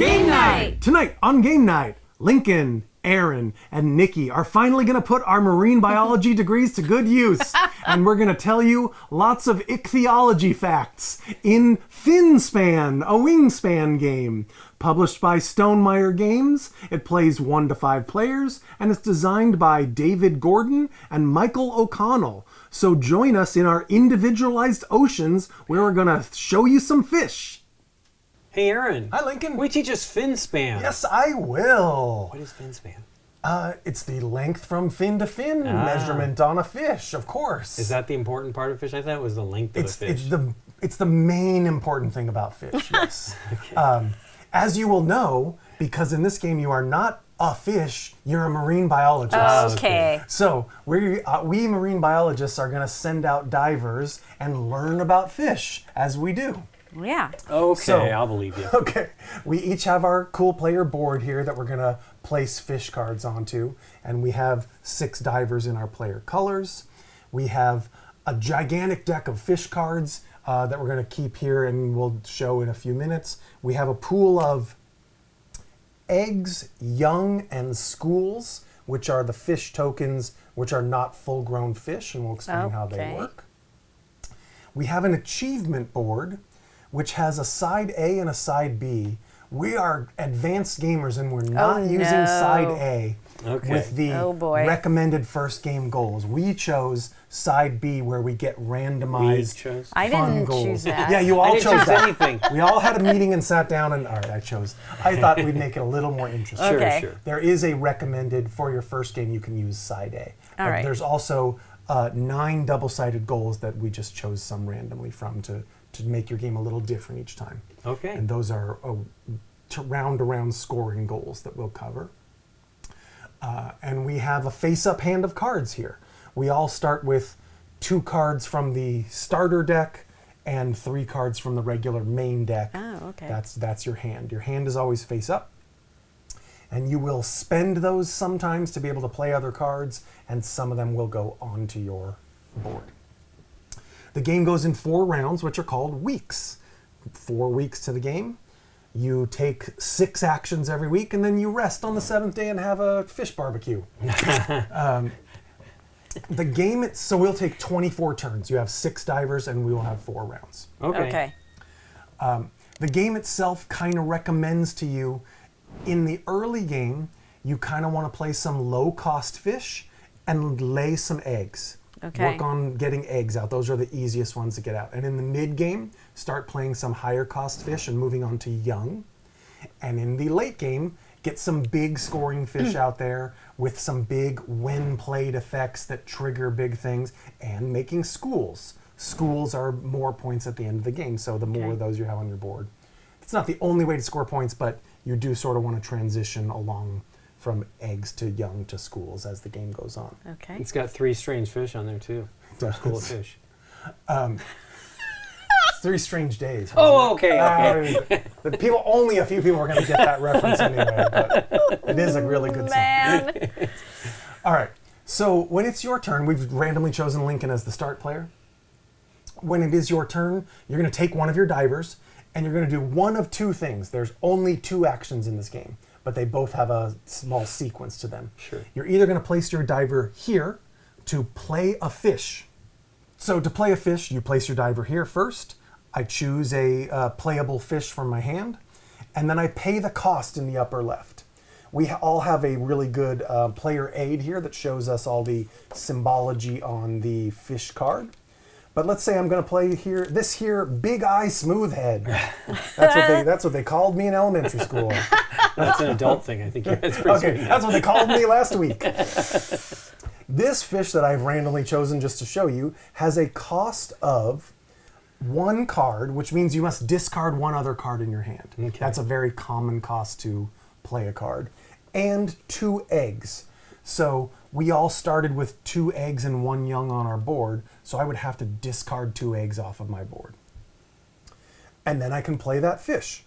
Game Night! Tonight on Game Night, Lincoln, Aaron, and Nikki are finally going to put our marine biology degrees to good use. And we're going to tell you lots of ichthyology facts in Finspan, a wingspan game. Published by Stonemaier Games, it plays 1 to 5 players, and it's designed by David Gordon and Michael O'Connell. So join us in our individualized oceans where we're going to show you some fish. Hey, Aaron. Hi, Lincoln. We teach us Finspan. Yes, I will. What is Finspan? It's the length from fin to fin measurement on a fish, of course. Is that the important part of fish? I thought it was the length of a fish. It's the main important thing about fish, yes. Okay. As you will know, because in this game you are not a fish, you're a marine biologist. Okay. So we marine biologists are going to send out divers and learn about fish as we do. Yeah. Okay, So- I'll believe you. Okay, we each have our cool player board here that we're going to place fish cards onto, and we have 6 divers in our player colors. We have a gigantic deck of fish cards that we're going to keep here and we'll show in a few minutes. We have a pool of eggs, young, and schools, which are the fish tokens, which are not full-grown fish, and we'll explain how they work. We have an achievement board, which has a side A and a side B. We are advanced gamers and we're not using side A with the recommended first game goals. We chose side B where we get randomized I fun didn't goals. choose that. Yeah, you all chose that. Anything. We all had a meeting and sat down and, all right, I thought we'd make it a little more interesting. Okay. Sure. There is a recommended, for your first game, you can use side A. All right. There's also 9 double-sided goals that we just chose some randomly from to make your game a little different each time. Okay. And those are round-around scoring goals that we'll cover. And we have a face-up hand of cards here. We all start with 2 cards from the starter deck and 3 cards from the regular main deck. Oh, okay. That's your hand. Your hand is always face up. And you will spend those sometimes to be able to play other cards, and some of them will go onto your board. The game goes in 4 rounds, which are called weeks. 4 weeks to the game. You take 6 actions every week, and then you rest on the 7th day and have a fish barbecue. The game, so we'll take 24 turns. You have 6 divers, and we will have 4 rounds. Okay. The game itself kind of recommends to you, in the early game, you kind of want to play some low-cost fish and lay some eggs. Okay. Work on getting eggs out. Those are the easiest ones to get out. And in the mid-game, start playing some higher-cost fish and moving on to young. And in the late game, get some big scoring fish out there with some big when-played effects that trigger big things, and making schools. Schools are more points at the end of the game, so the more of those you have on your board. It's not the only way to score points, but you do sort of want to transition along from eggs to young to schools as the game goes on. Okay. It's got 3 strange fish on there, too. From School of Fish. 3 Strange Days. Oh, okay. Only a few people are going to get that reference anyway, but it is a really good song. All right, so when it's your turn, we've randomly chosen Lincoln as the start player. When it is your turn, you're going to take one of your divers, and you're going to do one of 2 things. There's only 2 actions in this game, but they both have a small sequence to them. Sure. You're either going to place your diver here to play a fish. So to play a fish, you place your diver here first. I choose a playable fish from my hand, and then I pay the cost in the upper left. We all have a really good player aid here that shows us all the symbology on the fish card. But let's say I'm going to play here this here big eye smooth head. That's what they called me in elementary school. That's an adult thing, I think. That's That's what they called me last week. This fish that I've randomly chosen just to show you has a cost of 1 card, which means you must discard 1 other card in your hand. Okay. That's a very common cost to play a card. And 2 eggs. So we all started with 2 eggs and 1 young on our board, so I would have to discard 2 eggs off of my board. And then I can play that fish.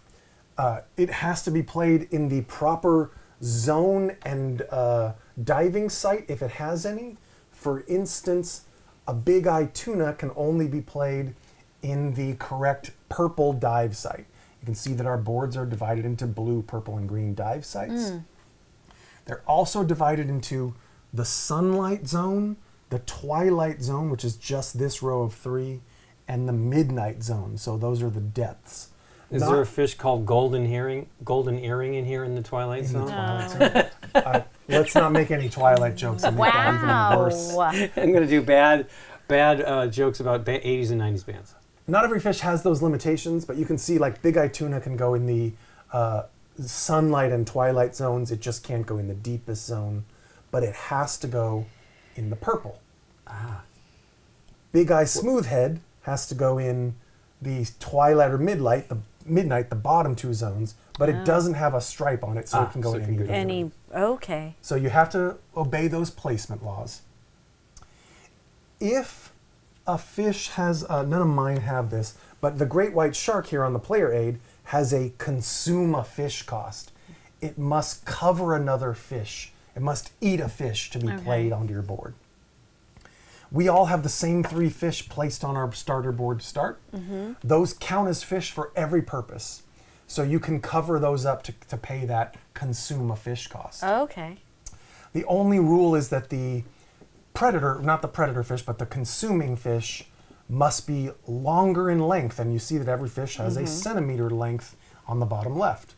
It has to be played in the proper zone and diving site if it has any. For instance, a big eye tuna can only be played in the correct purple dive site. You can see that our boards are divided into blue, purple, and green dive sites. They're also divided into the sunlight zone, the twilight zone, which is just this row of 3, and the midnight zone. So those are the depths. Is there a fish called golden earring in here in the twilight zone? Let's not make any Twilight jokes. And make that even worse. I'm going to do bad jokes about 80s and 90s bands. Not every fish has those limitations, but you can see like big eye tuna can go in the sunlight and twilight zones. It just can't go in the deepest zone, but it has to go in the purple. Big eye smoothhead has to go in the twilight or midnight, the bottom 2 zones, but it doesn't have a stripe on it, so it can go in any. Okay. So you have to obey those placement laws. If a fish has, none of mine have this, but the great white shark here on the player aid has a consume a fish cost. It must cover another fish. It must eat a fish to be played onto your board. We all have the same 3 fish placed on our starter board to start. Those count as fish for every purpose. So you can cover those up to pay that consume a fish cost. Okay. The only rule is that the predator, not the predator fish, but the consuming fish must be longer in length. And you see that every fish has a centimeter length on the bottom left.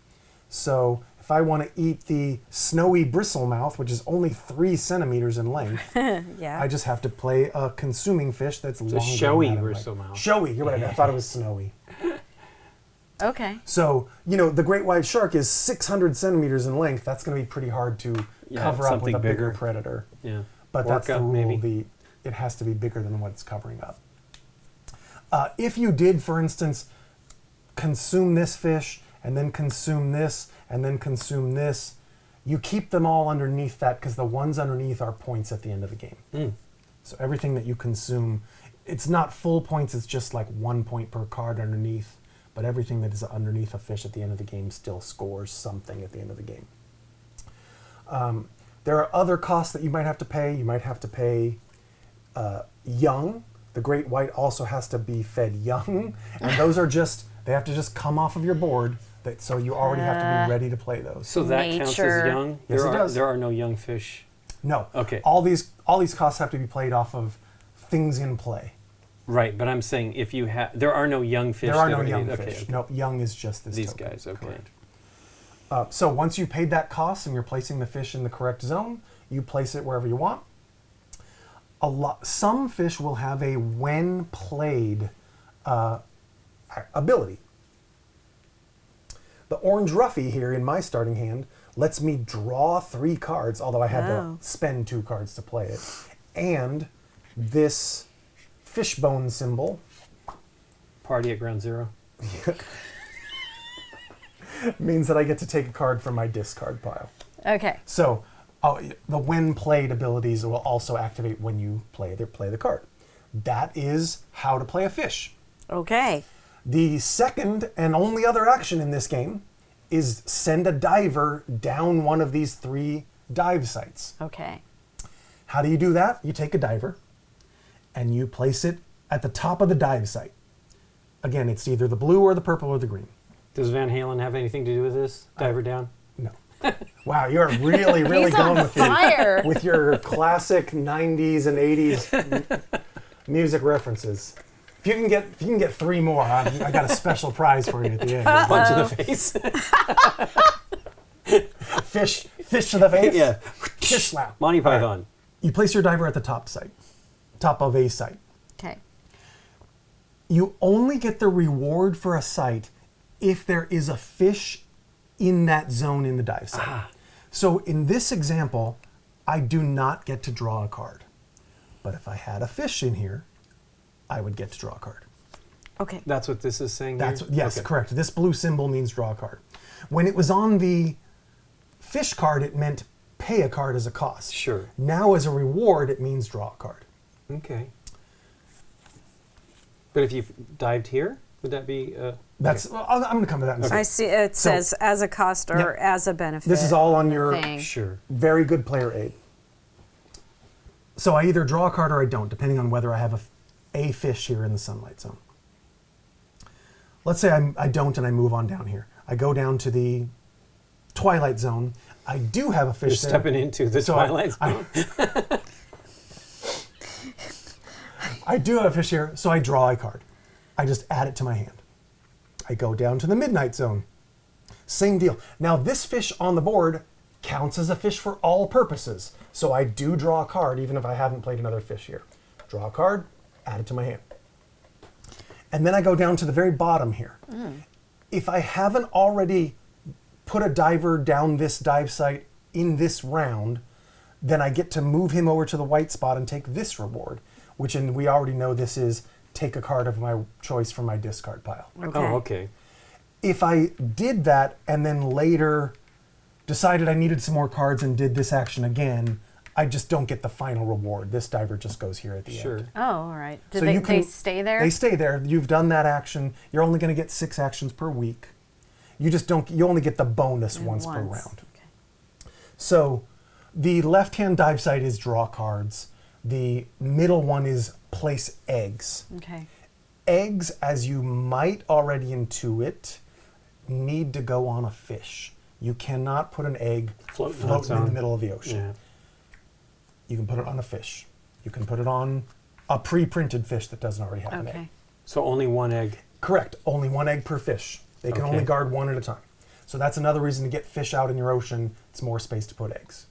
So if I want to eat the snowy bristlemouth, which is only 3 centimeters in length, I just have to play a consuming fish that's longer. It's a showy bristlemouth. Showy, you're right. I thought it was snowy. Okay. So, the great white shark is 600 centimeters in length. That's going to be pretty hard to cover up with a bigger predator. Yeah. But that's the rule. Maybe. It has to be bigger than what it's covering up. If you did, for instance, consume this fish, and then consume this, and then consume this, you keep them all underneath that because the ones underneath are points at the end of the game. So everything that you consume, it's not full points, it's just like 1 point per card underneath, but everything that is underneath a fish at the end of the game still scores something at the end of the game. There are other costs that you might have to pay. You might have to pay young. The great white also has to be fed young, and those are they have to just come off of your board, so you already have to be ready to play those. So that counts as young? Yes, it does. There are no young fish? No. Okay. All these costs have to be played off of things in play. Right, but I'm saying if you have, there are no young fish. There are no young fish. Okay. No, young is just these token. Guys. Okay. Correct. So once you've paid that cost and you're placing the fish in the correct zone, you place it wherever you want. Some fish will have a when played ability. The orange Ruffy here in my starting hand lets me draw 3 cards, although I had to spend 2 cards to play it. And this fishbone symbol. Party at ground zero. Means that I get to take a card from my discard pile. Okay. So the when played abilities will also activate when you play the card. That is how to play a fish. Okay. The second and only other action in this game is send a diver down one of these 3 dive sites. Okay. How do you do that? You take a diver and you place it at the top of the dive site. Again, it's either the blue or the purple or the green. Does Van Halen have anything to do with this? Diver down? No. Wow, you're really, really He's going on fire. with your classic 90s and 80s music references. If you can get 3 more, I got a special prize for you at the end. Punch in the face. Fish to the face? Yeah. Fish slap. Monty Python. You place your diver at the top of a site. Okay. You only get the reward for a site if there is a fish in that zone in the dive site. So in this example, I do not get to draw a card. But if I had a fish in here, I would get to draw a card. Okay. That's what this is saying Yes, correct. This blue symbol means draw a card. When it was on the fish card, it meant pay a card as a cost. Sure. Now as a reward, it means draw a card. Okay. But if you dived here, would that be... That's. Well, I'm going to come to that in a second. I see it says as a cost or as a benefit. This is all on your Sure. very good player aid. So I either draw a card or I don't, depending on whether I have a fish here in the sunlight zone. let's say I don't and I move on down here. I go down to the Twilight Zone. I do have a fish You're there. stepping into the Twilight Zone. I do have a fish here, so I draw a card. I just add it to my hand. I go down to the Midnight Zone. Same deal. Now this fish on the board counts as a fish for all purposes. So I do draw a card even if I haven't played another fish here. Draw a card, add it to my hand. And then I go down to the very bottom here. If I haven't already put a diver down this dive site in this round, then I get to move him over to the white spot and take this reward, which we already know this is take a card of my choice from my discard pile. Okay. Oh, okay. If I did that and then later decided I needed some more cards and did this action again, I just don't get the final reward. This diver just goes here at the Sure. end. Oh, all right. Do So they, you can- they stay there? They stay there. You've done that action. You're only going to get 6 actions per week. You just don't. You only get the bonus once per round. Okay. So the left-hand dive site is draw cards. The middle one is place eggs. Okay. Eggs, as you might already intuit, need to go on a fish. You cannot put an egg Floating on floating its in the own. middle of the ocean. Yeah. You can put it on a fish. You can put it on a pre-printed fish that doesn't already have an egg. Okay. So only one egg. Correct. Only one egg per fish. They can Okay. only guard one at a time. So that's another reason to get fish out in your ocean. It's more space to put eggs.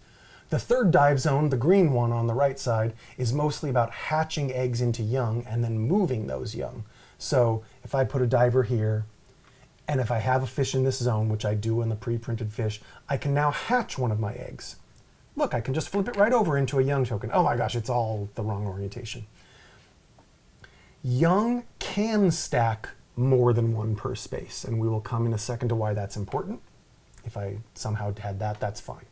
The third dive zone, the green one on the right side, is mostly about hatching eggs into young and then moving those young. So if I put a diver here, and if I have a fish in this zone, which I do in the pre-printed fish, I can now hatch one of my eggs. Look, I can just flip it right over into a young token. Oh my gosh, it's all the wrong orientation. Young can stack more than one per space, and we will come in a second to why that's important. If I somehow had that, that's fine.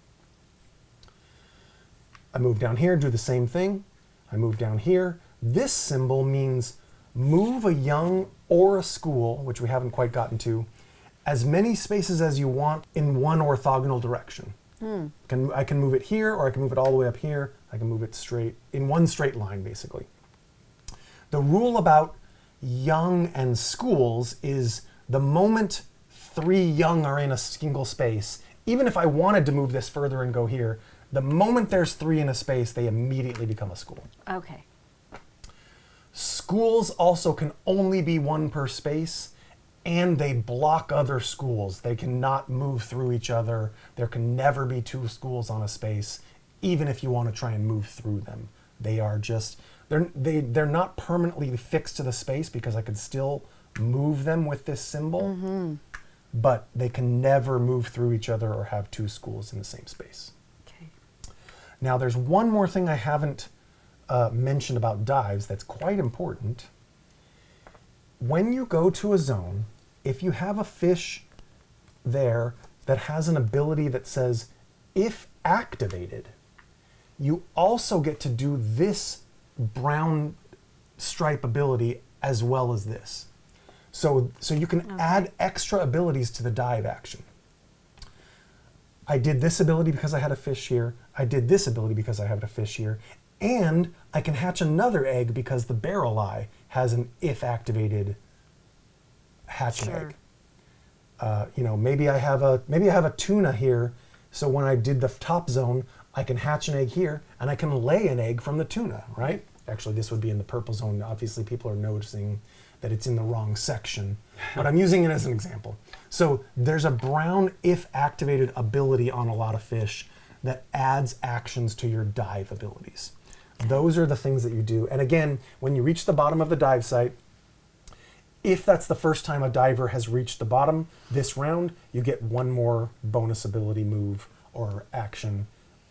I move down here, do the same thing. I move down here. This symbol means move a young or a school, which we haven't quite gotten to, as many spaces as you want in one orthogonal direction. I can move it here, or I can move it all the way up here. I can move it straight, in one straight line, basically. The rule about young and schools is the moment 3 young are in a single space, even if I wanted to move this further and go here, the moment there's 3 in a space, they immediately become a school. Okay. Schools also can only be 1 per space, and they block other schools. They cannot move through each other. There can never be 2 schools on a space, even if you want to try and move through them. They are just, they're not permanently fixed to the space because I could still move them with this symbol, but they can never move through each other or have 2 schools in the same space. Okay. Now there's one more thing I haven't mentioned about dives that's quite important. When you go to a zone, if you have a fish there that has an ability that says, if activated, you also get to do this brown stripe ability as well as this. So you can add extra abilities to the dive action. I did this ability because I had a fish here. I did this ability because I had a fish here. And I can hatch another egg because the barrel eye has an if activated hatch an egg. Maybe I have a tuna here, so when I did the top zone, I can hatch an egg here, and I can lay an egg from the tuna, right? Actually, this would be in the purple zone. Obviously, people are noticing that it's in the wrong section, but I'm using it as an example. So there's a brown if activated ability on a lot of fish that adds actions to your dive abilities. Those are the things that you do. And again, when you reach the bottom of the dive site, if that's the first time a diver has reached the bottom this round, you get 1 more bonus ability move or action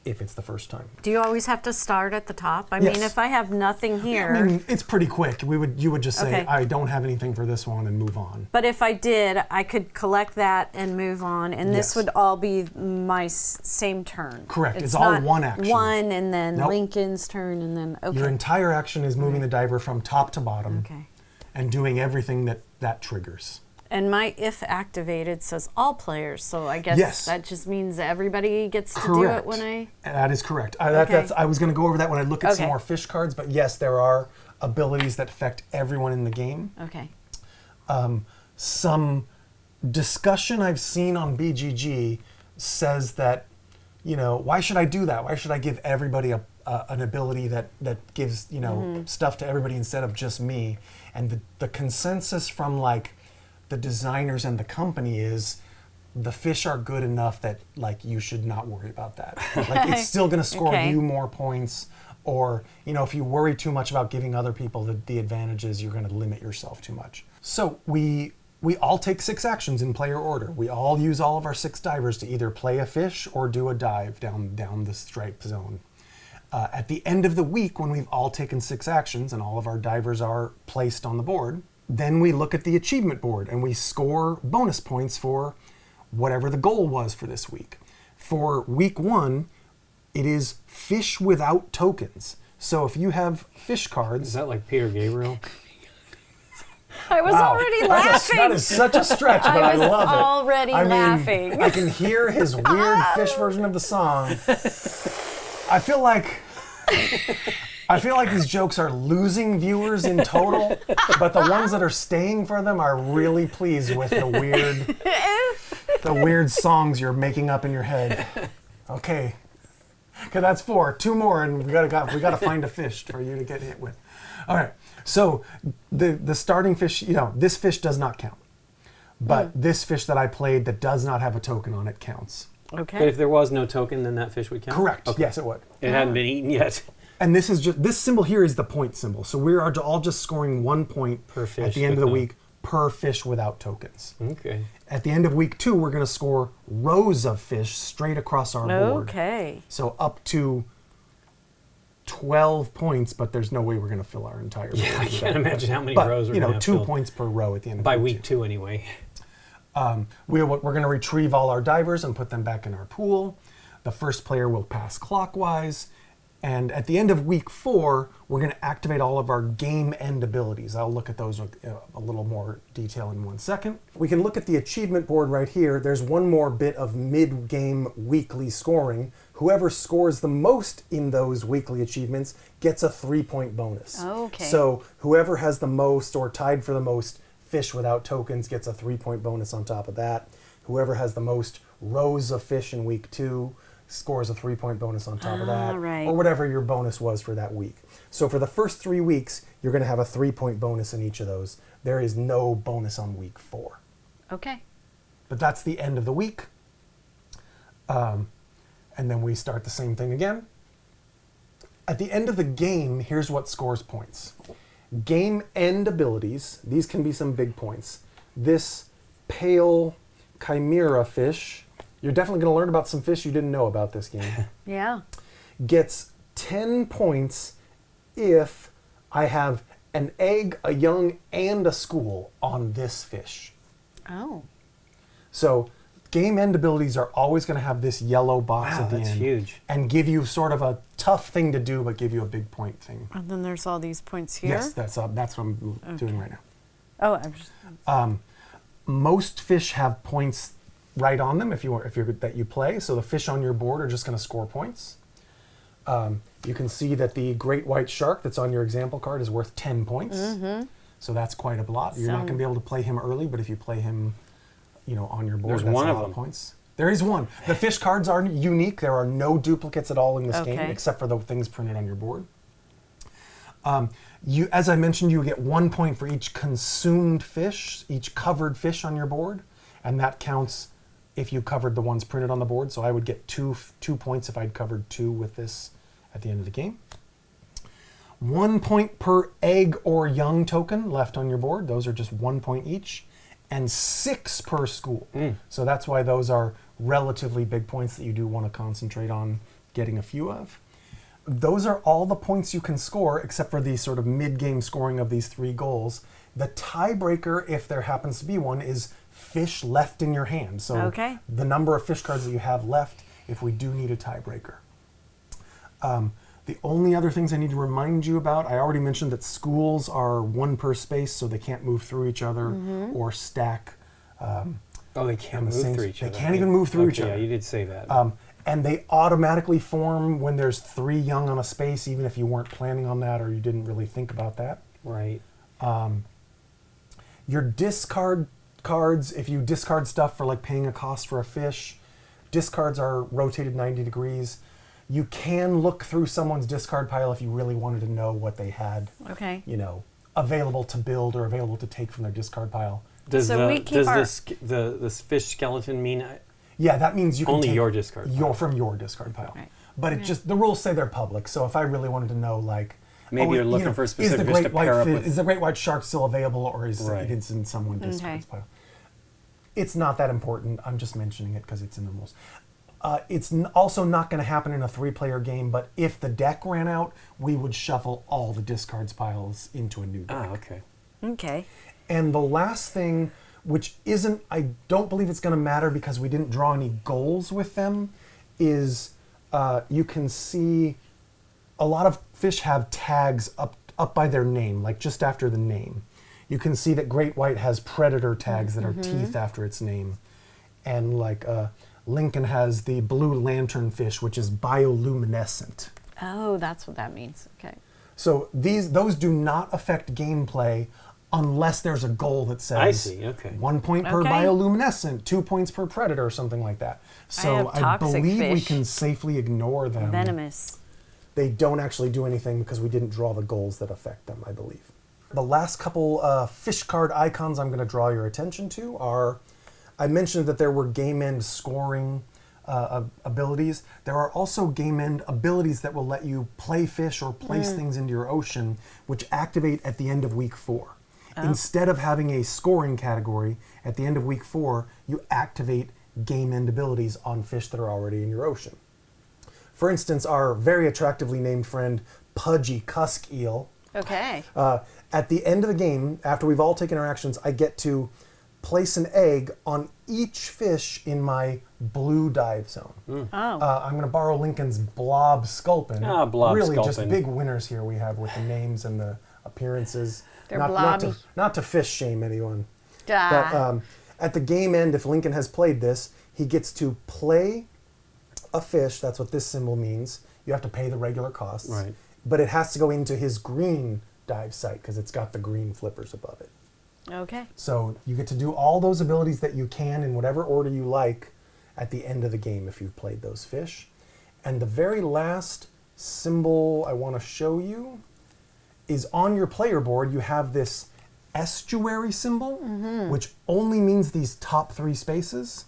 if it's the first time. Do you always have to start at the top? I Yes. mean, if I have nothing here. I mean, it's pretty quick. You would just say, Okay. I don't have anything for this one and move on. But if I did, I could collect that and move on, and this Yes. would all be my same turn. Correct. It's all not one action. One, and then Nope. Lincoln's turn, and then, okay. Your entire action is moving the diver from top to bottom Okay. and doing everything that triggers. And my if activated says all players, so I guess Yes. that just means everybody gets to do Correct. it when I... That is correct. Okay. I was going to go over that when I look at some Okay. more fish cards, but yes, there are abilities that affect everyone in the game. Okay. some discussion I've seen on BGG says that, why should I do that? Why should I give everybody an ability that gives, stuff to everybody instead of just me? And the consensus from like the designers and the company is the fish are good enough that like you should not worry about that. Like it's still going to score you more points. Or, if you worry too much about giving other people the advantages, you're going to limit yourself too much. So we all take 6 actions in player order. We all use all of our 6 divers to either play a fish or do a dive down the strike zone. At the end of the week, when we've all taken 6 actions and all of our divers are placed on the board, then we look at the achievement board and we score bonus points for whatever the goal was for this week. For week 1, it is fish without tokens. So if you have fish cards... Is that like Peter Gabriel? I was already laughing. That is such a stretch, but I love it. Already laughing. I can hear his weird fish version of the song. I feel like these jokes are losing viewers in total, but the ones that are staying for them are really pleased with the weird songs you're making up in your head. Okay, that's 4. 2 more, and we gotta find a fish for you to get hit with. All right. So the starting fish, this fish does not count, but this fish that I played that does not have a token on it counts. Okay. But if there was no token, then that fish would count? Correct. Okay. Yes, it would. It hadn't been eaten yet. And this symbol here is the point symbol. So we are all just scoring 1 point Per fish at the end of the week per fish without tokens. Okay. At the end of week 2, we're going to score rows of fish straight across our board. Okay. So up to 12 points, but there's no way we're going to fill our entire board. Yeah, I can't imagine how many but, rows we're going to have 2 filled. points per row at the end of By week week 2 anyway. We're going to retrieve all our divers and put them back in our pool. The first player will pass clockwise. And at the end of week 4, we're going to activate all of our game end abilities. I'll look at those with a little more detail in 1 second. We can look at the achievement board right here. There's one more bit of mid-game weekly scoring. Whoever scores the most in those weekly achievements gets a 3-point bonus. Okay. So whoever has the most or tied for the most fish without tokens gets a 3-point bonus on top of that. Whoever has the most rows of fish in week 2 scores a 3-point bonus on top of that, right. or whatever your bonus was for that week. So for the first 3 weeks, you're going to have a 3-point bonus in each of those. There is no bonus on week 4. Okay. But that's the end of the week. And then we start the same thing again. At the end of the game, here's what scores points. Game end abilities, these can be some big points. This pale chimera fish, you're definitely going to learn about some fish you didn't know about this game. Yeah. Gets 10 points if I have an egg, a young, and a school on this fish. Oh. So game end abilities are always going to have this yellow box Wow, at the that's end. huge. And give you sort of a tough thing to do, but give you a big point thing. And then there's all these points here. Yes, that's what I'm doing right now. Oh, I'm just. Most fish have points right on them if you're that you play. So the fish on your board are just going to score points. You can see that the great white shark that's on your example card is worth 10 points. Mm-hmm. So that's quite a lot. You're not going to be able to play him early, but if you play him, on your board, There's that's one a of lot them. of points. There is one. The fish cards are unique. There are no duplicates at all in this game, except for the things printed on your board. As I mentioned, you get 1 point for each consumed fish, each covered fish on your board, and that counts if you covered the ones printed on the board. So I would get 2 points if I'd covered 2 with this at the end of the game. 1 point per egg or young token left on your board. Those are just 1 point each. And 6 per school. So that's why those are relatively big points that you do want to concentrate on getting a few of. Those are all the points you can score, except for the sort of mid-game scoring of these 3 goals. The tiebreaker, if there happens to be one, is fish left in your hand. So the number of fish cards that you have left if we do need a tiebreaker. The only other things I need to remind you about, I already mentioned that schools are 1 per space, so they can't move through each other or stack. They can't move through each other. They can't even move through each other. Yeah, you did say that. And they automatically form when there's 3 young on a space, even if you weren't planning on that or you didn't really think about that. Right. Your discard cards, if you discard stuff for like paying a cost for a fish, discards are rotated 90 degrees. You can look through someone's discard pile if you really wanted to know what they had, Okay. available to build or available to take from their discard pile. Does So we keep our- this fish skeleton mean Yeah, that means you can only take your discard pile? from your discard pile. Right. But it just the rules say they're public. So if I really wanted to know, like, Maybe you're looking for a specific fish to pair up with. Is the great white shark still available, or is Right. it's in someone's discard pile? It's not that important. I'm just mentioning it because it's in the rules. It's also not going to happen in a 3-player game. But if the deck ran out, we would shuffle all the discards piles into a new deck. Ah, okay. Okay. And the last thing, which isn't, I don't believe it's going to matter because we didn't draw any goals with them, is you can see a lot of fish have tags up by their name, like just after the name. You can see that great white has predator tags that are teeth after its name. And like Lincoln has the blue lanternfish, which is bioluminescent. Oh, that's what that means. Okay. So those do not affect gameplay unless there's a goal that says I see, okay. 1 point per Okay. bioluminescent, 2 points per predator, or something like that. So have toxic believe we fish. can safely ignore them. Venomous. They don't actually do anything because we didn't draw the goals that affect them, I believe. The last couple fish card icons I'm going to draw your attention to are, I mentioned that there were game end scoring abilities. There are also game end abilities that will let you play fish or place things into your ocean, which activate at the end of week 4. Instead of having a scoring category, at the end of week 4, you activate game end abilities on fish that are already in your ocean. For instance, our very attractively named friend, Pudgy Cusk Eel. Okay. At the end of the game, after we've all taken our actions, I get to place an egg on each fish in my blue dive zone. Oh. I'm going to borrow Lincoln's Blob Sculpin. Ah, Blob Really just Sculpin. big winners here we have with the names and the appearances. They're not blobby. to fish shame anyone. Ah. But at the game end, if Lincoln has played this, he gets to play a fish. That's what this symbol means. You have to pay the regular costs. Right. But it has to go into his green dive site because it's got the green flippers above it. Okay. So you get to do all those abilities that you can in whatever order you like at the end of the game if you've played those fish. And the very last symbol I want to show you is on your player board. You have this estuary symbol, which only means these top 3 spaces,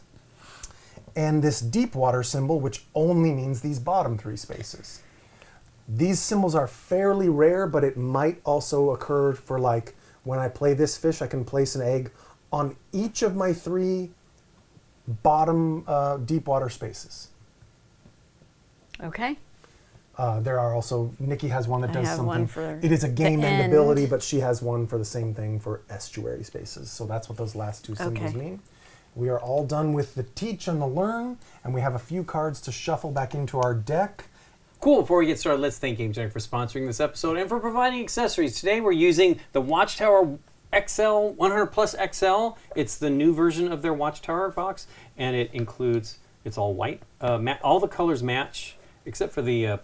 and this deep water symbol, which only means these bottom 3 spaces. These symbols are fairly rare, but it might also occur for, like, when I play this fish, I can place an egg on each of my 3 bottom deep water spaces. Okay. There are also, Nikki has one that I does have something. one for It is a game the end end. ability, but she has one for the same thing for estuary spaces. So that's what those last 2 symbols Okay. mean. We are all done with the teach and the learn, and we have a few cards to shuffle back into our deck. Cool. Before we get started, let's thank Gamegenic for sponsoring this episode and for providing accessories. Today we're using the Watchtower XL 100 Plus XL. It's the new version of their Watchtower box, and it includes, it's all white. All the colors match except for the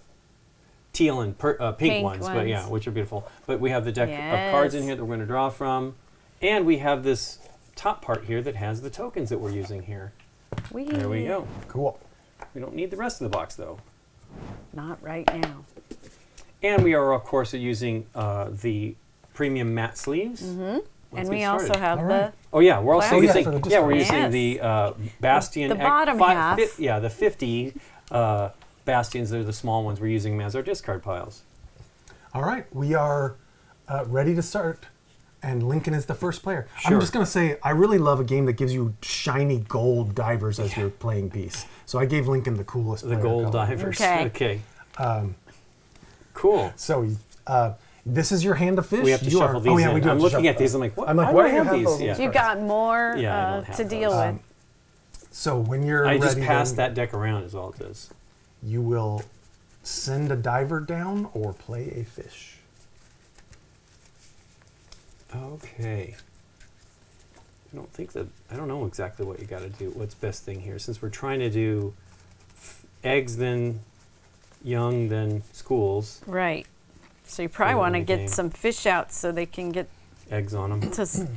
teal and pink ones, but yeah, which are beautiful. But we have the deck of cards in here that we're going to draw from, and we have this top part here that has the tokens that we're using here. There we go. Cool. We don't need the rest of the box though. Not right now. And we are, of course, using the premium matte sleeves. And Let's we get also started. have All the right. Oh yeah, we're also Plastic. using for the we're display. using the Bastion. The bottom half. The 50 Bastions. They're the small ones. We're using them as our discard piles. All right, we are ready to start, and Lincoln is the first player. Sure. I'm just going to say, I really love a game that gives you shiny gold divers as your playing piece. So I gave Lincoln the coolest The player gold color. divers. Okay. Cool. So this is your hand of fish. We have to You shuffle are, these Oh yeah, in. we do. I'm have to looking shuffle at these. them. I'm like, what? I'm like, I why don't do you have have these? those? Yeah. You got more Yeah, I don't have to those. deal with. So when you're I ready, just passed then that deck around is all it is. you will send a diver down or play a fish. Okay. I don't know exactly what you got to do. What's best thing here? Since we're trying to do eggs, then young, then schools, Right. So you probably Early want to in the get game. some fish out so they can get eggs on them. to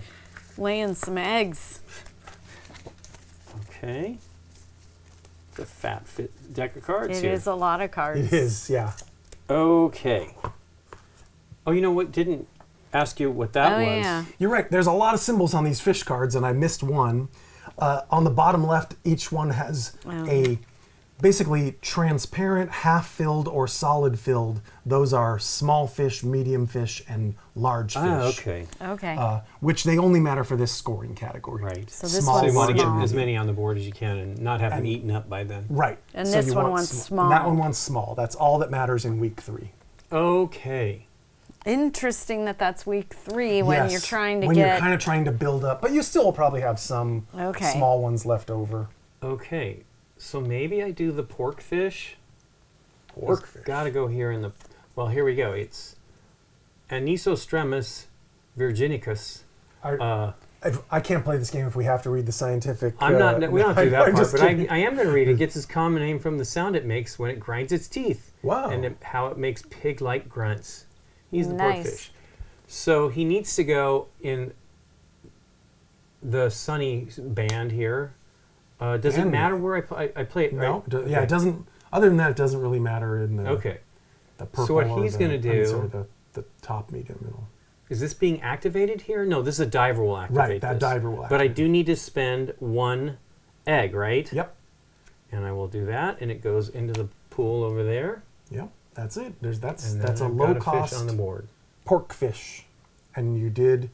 laying some eggs. Okay. The fat fit deck of cards It here. is a lot of cards. It is, yeah. Okay. Oh, you know what? Didn't ask you what that was. Yeah. You're right. There's a lot of symbols on these fish cards, and I missed one. On the bottom left, each one has a basically transparent, half-filled, or solid-filled. Those are small fish, medium fish, and large fish. Ah, okay. Okay. Which they only matter for this scoring category. Right. So this small So you one's want to get small. as many on the board as you can and not have them eaten up by then. Right. And So this you one want wants and that small. one wants small. That's all that matters in week 3. Okay. Interesting that that's week 3 when Yes, you're trying to when get. you're kind of trying to build up, but you still will probably have some Okay. small ones left over. Okay. So maybe I do the pork fish. Pork fish. Got to go here in the... Well, here we go. It's Anisostremus virginicus. I can't play this game if we have to read the scientific. I'm not... We don't have to do that I'm part, just but kidding. I am going to read it. It gets its common name from the sound it makes when it grinds its teeth. Wow. And how it makes pig-like grunts. He's the pork Nice. fish. So he needs to go in the sunny band here. Does it Band? matter where I play it? No, right? yeah, it doesn't. Other than that, it doesn't really matter in the Okay. the purple. So what or he's the- gonna I mean, do- sorry, the top, medium, middle. Is this being activated here? No, this is a diver will activate Right, that this. diver will But I activate do need to spend 1 egg, right? Yep, And I will do that, and it goes into the pool over there. yep. That's it. That's And then a I've low got a cost fish on the board. pork fish, and you didn't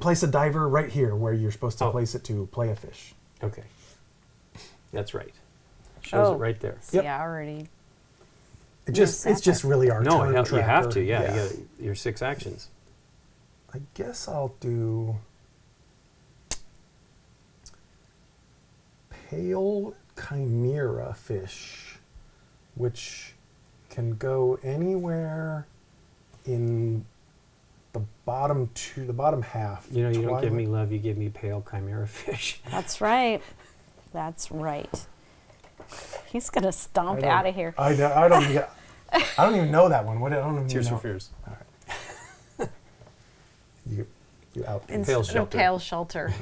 place a diver right here where you're supposed to Oh. place it to play a fish. Okay. That's right. Shows Oh. it right there. See, Yep. I already. It's Yes, just really our No, turn you tracker. have to. Yeah, you got your 6 actions. I guess I'll do pale chimera fish, which can go anywhere in the bottom half. You know, you don't give Twilight. me love, you give me pale chimera fish. That's right. That's right. He's gonna I stomp don't- out of here. I don't even know that one. What I don't even Tears know. for Fears. You out. Instead of shelter. pale shelter.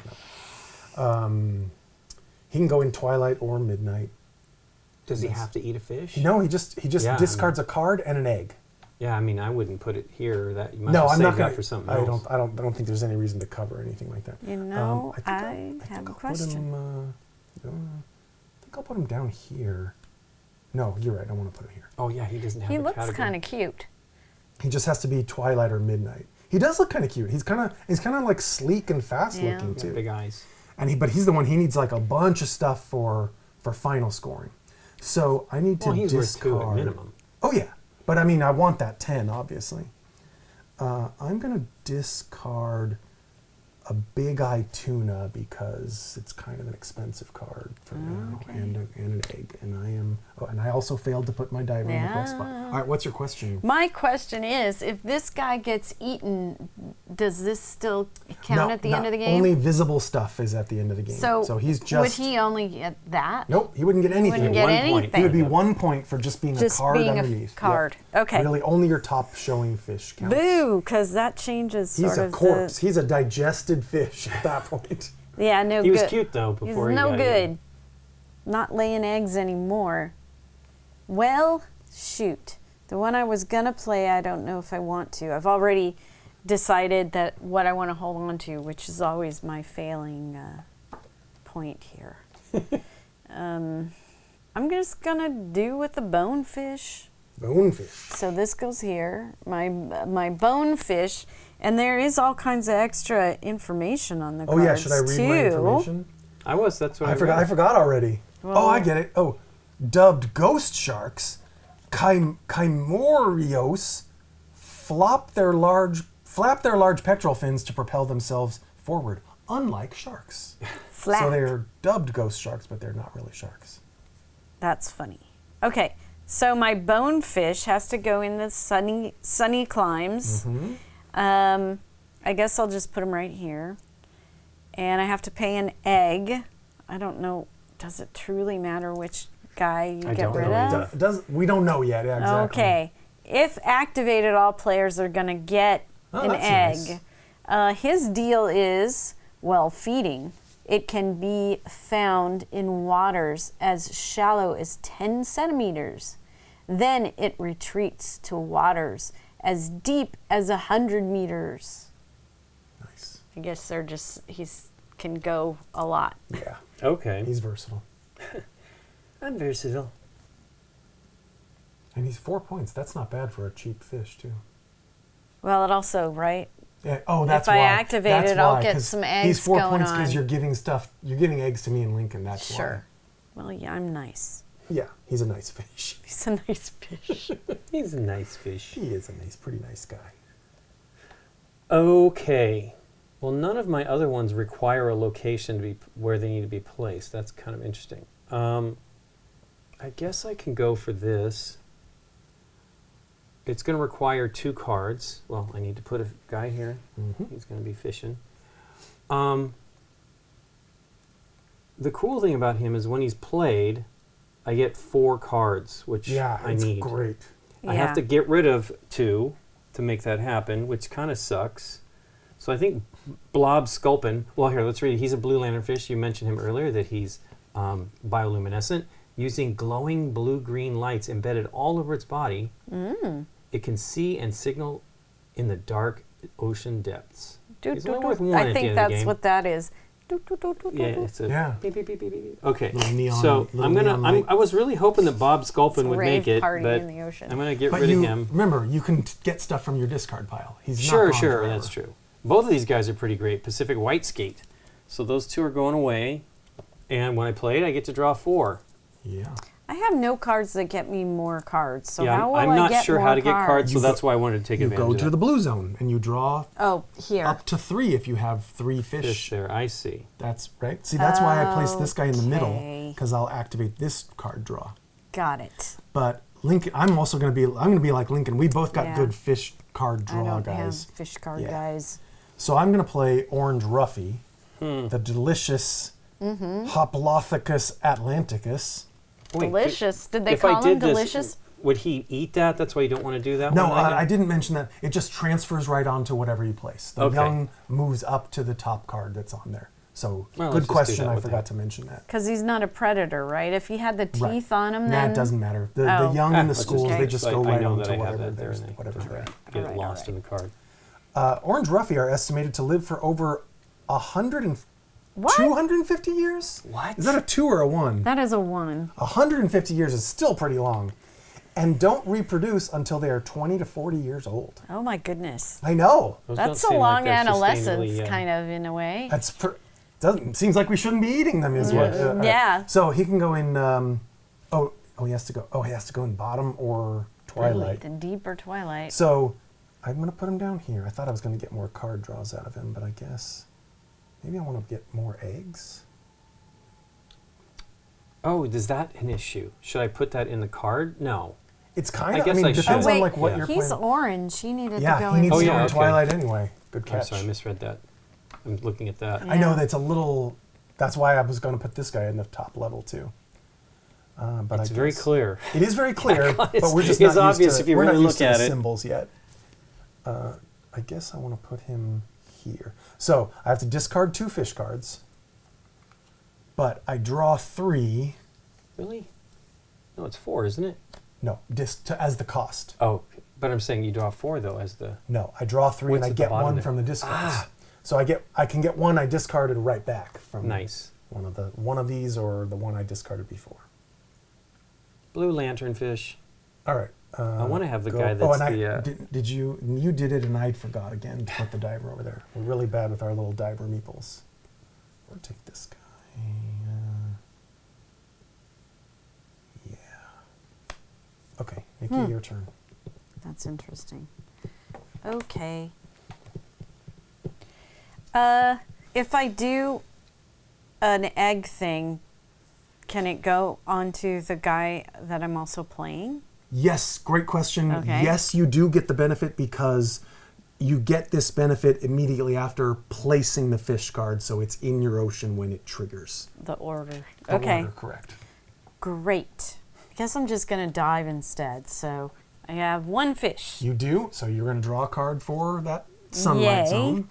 He can go in Twilight or Midnight. Does he Yes. have to eat a fish? No, he just Yeah, I discards a card and an egg. Yeah, I mean, I wouldn't put it here. That you might No, have I'm saved not that gonna. for something I else. don't think there's any reason to cover anything like that. You know, think I think have a I'll put question. him, I think I'll put him down here. No, you're right. I want to put him here. Oh, yeah, he doesn't have He the looks category. kind of cute. He just has to be Twilight or Midnight. He does look kind of cute. He's kind of like sleek and fast Yeah. looking Yeah, too. big eyes. But he's the one. He needs like a bunch of stuff for final scoring. So I need Well, to he's worth discard. 2 at minimum. Oh yeah, but I mean I want that 10 obviously. I'm gonna discard a big eye tuna because it's kind of an expensive card for now, Okay. and an egg. And I also failed to put my diver in the plus spot. Yeah. All right, what's your question? My question is, if this guy gets eaten, does this still count at the end of the game? Only visible stuff is at the end of the game. So he's just. would he only get that? Nope, he wouldn't get anything. Wouldn't get 1 point. anything. He would be 1 point for just being Just a card being underneath. a card. Yep. Okay. Really, only your top showing fish counts. Boo, because that changes He's sort a of corpse. He's a digested fish at that point. Yeah, no He good. was cute, though, He's before he no got good. eaten. Not laying eggs anymore. Well, shoot. The one I was going to play, I don't know if I want to. I've already decided that what I want to hold on to, which is always my failing point here. I'm just going to do with the bonefish. Bonefish. So this goes here, my bonefish, and there is all kinds of extra information on the Oh cards yeah, should I read too. my information? That's what I I forgot already. Well- I get it. Oh, dubbed ghost sharks, Chimorios flap their large pectoral fins to propel themselves forward, unlike sharks. Flap. So they're dubbed ghost sharks, but they're not really sharks. That's funny. Okay, so my bonefish has to go in the sunny climes. Mm-hmm. I guess I'll just put them right here. And I have to pay an egg. I don't know, does it truly matter which guy you I get don't rid know of? We don't know yet. Yeah, exactly. Okay. If activated, all players are going to get an Oh, that's egg. nice. His deal is, well, feeding. It can be found in waters as shallow as 10 centimeters. Then it retreats to waters as deep as 100 meters. Nice. I guess he's can go a lot. Yeah. Okay. He's versatile. I'm versatile. And he's 4 points. That's not bad for a cheap fish, too. Well, it also, right? Yeah. Oh, that's If why. I activate That's it, I'll why, get 'cause some eggs He's 4 going points because on. you're giving eggs to me and Lincoln. That's Sure. Well, yeah, I'm nice. why. Yeah, he's a nice fish. He's a nice fish. He's a nice fish. He is a pretty nice guy. Okay. Well, none of my other ones require a location to be where they need to be placed. That's kind of interesting. I guess I can go for this. It's going to require 2 cards. Well, I need to put a guy here. Mm-hmm. He's going to be fishing. The cool thing about him is when he's played, I get 4 cards, which I it's need. great. I have to get rid of 2 to make that happen, which kind of sucks. So I think Blob Sculpin, well, here, let's read it. He's a blue lanternfish. You mentioned him earlier, that he's bioluminescent. Using glowing blue-green lights embedded all over its body, it can see and signal in the dark ocean depths. He's only worth 1 I at the think end of the that's game. what that is. Yeah, it's a Yeah. beep, beep, beep, beep, beep. Okay, Little neon- so little neon light. I was really hoping that Bob Sculpin would rave make it, party but in the ocean. I'm gonna get But rid you of him. remember, you can get stuff from your discard pile. He's Sure, not gone sure, forever. that's true. Both of these guys are pretty great. Pacific White Skate. So those 2 are going away, and when I played, I get to draw 4. Yeah. I have no cards that get me more cards. So Yeah, how will I'm I not get sure more how to get cards, so You that's go- why I wanted to take You advantage go of to that. the blue zone and you draw Oh, here. up to 3 if you have 3 fish. Fish there, I see. That's right. See, that's why I placed this guy in the middle, Okay. because I'll activate this card draw. Got it. But Lincoln, I'm going to be like Lincoln. We both got Yeah. good fish card I draw don't guys. have fish card Yeah. guys. So I'm going to play Orange Ruffy, the delicious Hoplothecus atlanticus. Wait, Delicious. Did they if I call him did this, delicious? would he eat that? That's why you don't want to do that No, one? I didn't mention that. It just transfers right onto whatever you place. The Okay. young moves up to the top card that's on there. So Well, let's good just do question. that I with forgot that. to mention that. Because he's not a predator, right? If he had the Right. teeth on him, Nah, then it doesn't matter. The Oh. young in the Let's just schools, do they it. just So go I right know onto that I have whatever that there, there's, and I whatever's there. get Alright, lost alright. in the card. Orange Ruffy are estimated to live for over 250 years? What? Is that a 2 or a 1? that is a 1. 150 years is still pretty long. And don't reproduce until they are 20 to 40 years old. Oh my goodness. I know. Those don't That's a seem like long they're adolescence, sustainably, kind of, in a way. That's seems like we shouldn't be eating them, is what? Yeah. So he can go in. He has to go. Oh, he has to go in bottom or twilight. The deeper twilight. So I'm gonna put him down here. I thought I was gonna get more card draws out of him, but I guess maybe I want to get more eggs. Oh, is that an issue? Should I put that in the card? No. It's kind I of. guess I mean, I should. depends Oh, on wait, like what yeah. you're he's playing. orange. He needed to Yeah, go he in. needs to go in okay. twilight anyway. Good I'm catch. sorry, I misread that. I'm looking at that. I know Yeah. that's a little. That's why I was going to put this guy in the top level too. But It's I very guess- clear. It is very clear, but we're just it's not obvious used to, if you we're really not used look to at the it. symbols yet. I guess I want to put him here. So I have to discard 2 fish cards, but I draw 3. Really? No, it's 4, isn't it? No, as the cost. Oh, but I'm saying you draw 4 though as the. No, I draw 3 What's and I at the get bottom 1 there? from the discards. Ah. So I can get 1 I discarded right back from Nice. one of these or the one I discarded before. Blue lanternfish. All right. I want to have the go- guy oh, that's and the. did you did it and I forgot again to put the diver over there. We're really bad with our little diver meeples. Or take this guy. Yeah. Okay, Nikki, your turn. That's interesting. Okay. If I do an egg thing, can it go onto the guy that I'm also playing? Yes, great question. Okay. Yes, you do get the benefit because you get this benefit immediately after placing the fish card, so it's in your ocean when it triggers. The order. The Okay. order, correct. Great. I guess I'm just going to dive instead. So I have 1 fish. You do, so you're going to draw a card for that sunlight Yay. zone.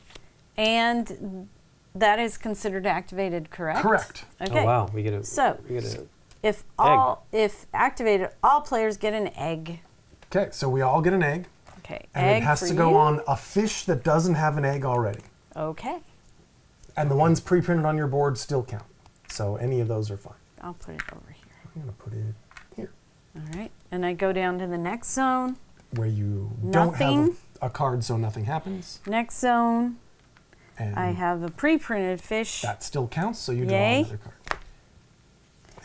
And that is considered activated, correct? Correct. Okay. Oh wow, we get a. So, we get a if activated, all players get an egg. Okay, so we all get an egg. Okay. And egg it has for to go you. on a fish that doesn't have an egg already. Okay. And the ones pre-printed on your board still count. So any of those are fine. I'll put it over here. I'm going to put it here. All right. And I go down to the next zone. Where you don't Nothing. have a card so nothing happens. Next zone, And I have a pre-printed fish. that still counts, so you draw Yay. another card.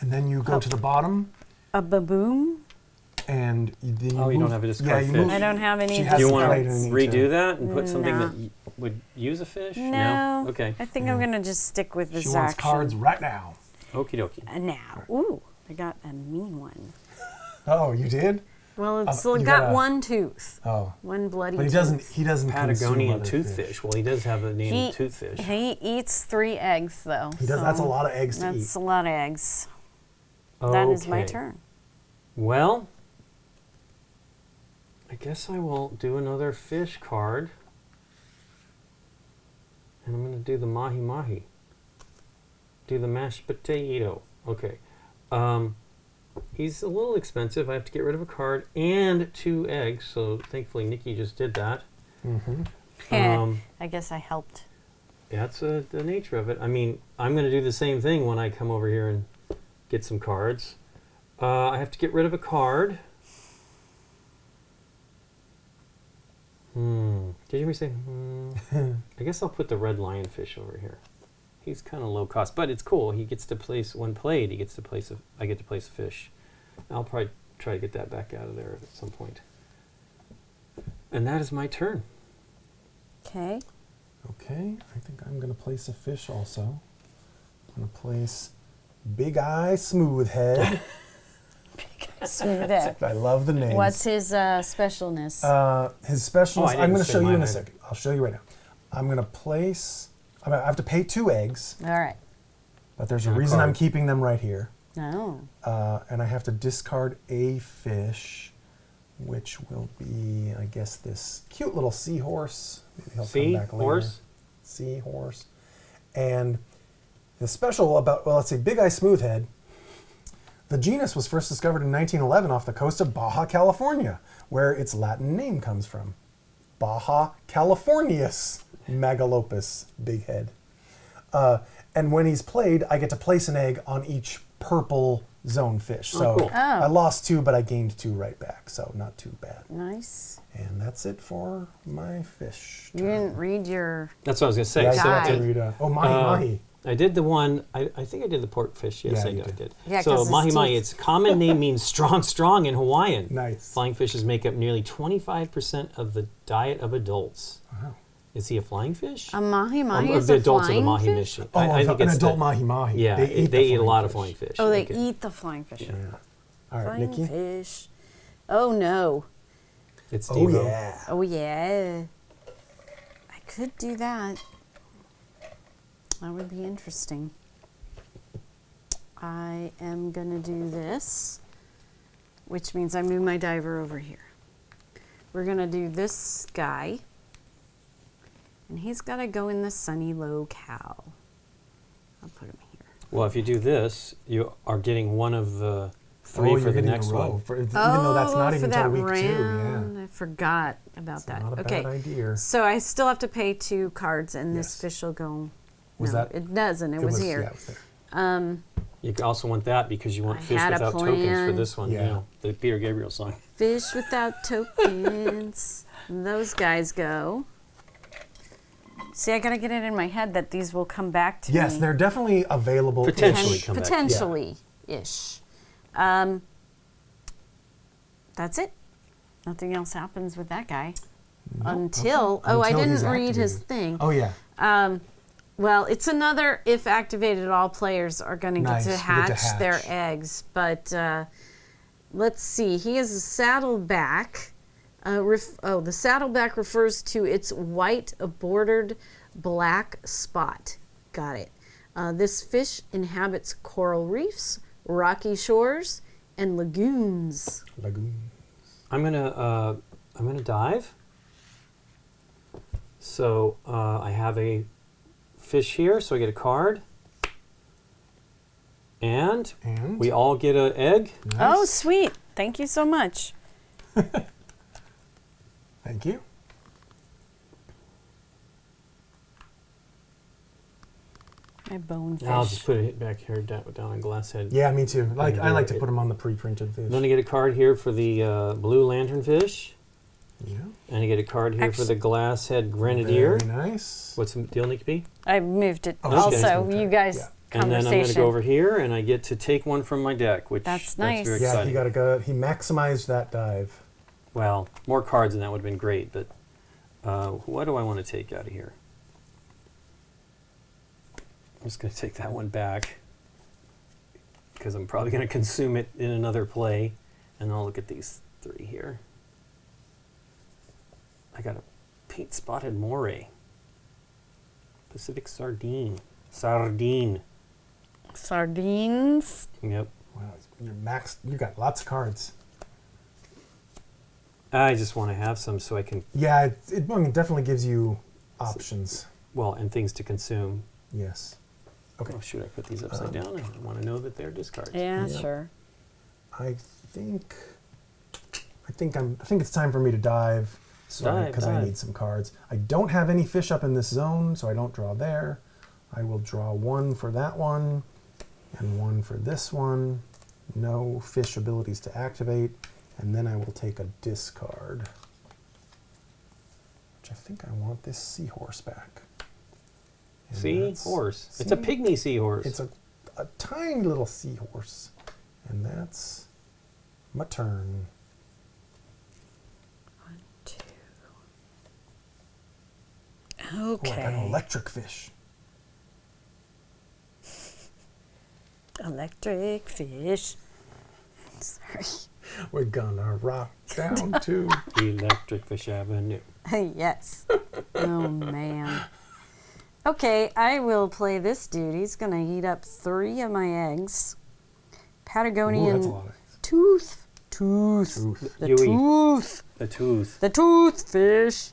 And then you go to the bottom, A baboon. and you Oh, you move, don't have a discard you fish. move- I don't have any She of has Do you these to want play to cards. it in redo that and put something No. that would use a fish? No. Okay. I think I'm going to just stick with this She wants action. cards right now. Okie dokie. Now. Ooh, I got a mean one. Oh, you did? Well, it's you got gotta- one tooth. Oh. One bloody But he tooth. doesn't consume Patagonian other toothfish. fish. Well, he does have a name He, toothfish. he eats 3 eggs, though. He does. That's a lot of eggs to That's eat. a lot of eggs. That is my Okay. turn. Well, I guess I will do another fish card. And I'm going to do the mahi mahi. Do the mashed potato. Okay. He's a little expensive. I have to get rid of a card and 2 eggs. So thankfully Nikki just did that. Um, I guess I helped. That's the nature of it. I mean, I'm going to do the same thing when I come over here and get some cards. I have to get rid of a card. Did you hear me say? I guess I'll put the red lionfish over here. He's kind of low cost, but it's cool. He gets to place, when played, he gets to place I get to place a fish. I'll probably try to get that back out of there at some point. And that is my turn. Okay. Okay, I think I'm going to place a fish also. I'm going to place Big Eye Smoothhead. Smooth egg. I love the name. What's his specialness? His specialness, Oh, I I'm didn't going to say show you mine in a either. second. I'll show you right now. I'm going to place, I have to pay 2 eggs, All right. but there's a And a reason I'm card. keeping them right here. No. And I have to discard a fish, which will be, I guess, this cute little seahorse. Maybe he'll come back later. Seahorse? Seahorse. And the special about, well, let's see, Big Eye Smoothhead. The genus was first discovered in 1911 off the coast of Baja California, where its Latin name comes from. Baja Californius Megalopus, big head. And when he's played, I get to place an egg on each purple zone fish. So cool. I lost 2, but I gained 2 right back, so not too bad. Nice. And that's it for my fish. You didn't read your. That's what I was going to say. Yeah, I So Guy. have to read mahi. I did the one, I think I did the pork fish. Yes, Yeah, I you did. did. Yeah, So 'cause his mahi mahi, teeth. its common name means strong in Hawaiian. Nice. Flying fishes make up nearly 25% of the diet of adults. Wow. Is he a flying fish? A mahi mahi Or is the a adults of the flying mahi fish? fish. Oh, I think an it's adult the, mahi mahi. Yeah, they eat the a lot of flying flying fish. Oh, they Okay. eat the flying fish. Yeah. All right, Flying Nikki. fish. Oh no. It's Oh, Devo. yeah. Oh yeah. I could do that. That would be interesting. I am gonna do this, which means I move my diver over here. We're gonna do this guy, and he's gotta go in the sunny locale. I'll put him here. Well, if you do this, you are getting one of the 3 Oh, for you're the getting next a row. one. Even though that's not for even that until week 2. Yeah. round, I forgot about It's that. not a Okay, bad idea. so I still have to pay 2 cards, and this Yes. fish will go. Was no, that- It doesn't. It was here. Yeah, it was there. You also want that because you want I fish had a without tokens for plan. this one. Yeah. You know, the Peter Gabriel song. Fish without tokens. Those guys go. See, I gotta get it in my head that these will come back to Yes, me. they're definitely available. Potentially come back. Potentially-ish. That's it. Nothing else happens with that guy. Until, okay. oh, I Until he's didn't read his activated. thing. Oh, yeah. Well, it's another if activated, all players are going to Nice, get we to get to hatch their hatch. eggs. But let's see. He is a saddleback. The saddleback refers to its white bordered black spot. Got it. This fish inhabits coral reefs, rocky shores, and lagoons. Lagoon. I'm gonna dive. So I have a fish here, so I get a card. And we all get an egg. Nice. Oh, sweet. Thank you so much. Thank you. My bonefish. I'll just put it back here down on glass head. Yeah, me too. I like to put them on the pre-printed fish. Then I get a card here for the blue lanternfish. Yeah. And I get a card here for the glass head grenadier. Very nice. What's the deal, Nikki? I moved it. Oh, also, okay. you guys, Yeah. And then conversation. I'm going to go over here, and I get to take one from my deck, which That's nice. very Yeah, exciting. he got to go. He maximized that dive. Well, more cards than that would have been great, but what do I want to take out of here? I'm just going to take that one back because I'm probably going to consume it in another play. And I'll look at these three here. I got a paint spotted moray. Pacific sardine. Sardine. Sardines. Yep. Wow, you're maxed. You got lots of cards. I just want to have some so I can, Yeah, it definitely gives you options. well, and things to consume. Yes. Okay. Oh, shoot, I put these upside down. I want to know that they're discards. Yeah, Yep. sure. I think it's time for me to dive. Because I Dive. need some cards. I don't have any fish up in this zone, so I don't draw there. I will draw one for that one, and one for this one. No fish abilities to activate, and then I will take a discard. Which I think I want this seahorse back. And that's- Seahorse. It's a pygmy seahorse. It's a tiny little seahorse. And that's my turn. 1, 2. Oh, I got an Okay. electric fish. Electric fish. Sorry. We're gonna rock down to... Electric Fish Avenue. Yes. Oh, man. Okay, I will play this dude. He's going to eat up 3 of my eggs. Ooh, Patagonian that's a lot of eggs. tooth. Tooth. The Huey. tooth. The tooth. The toothfish.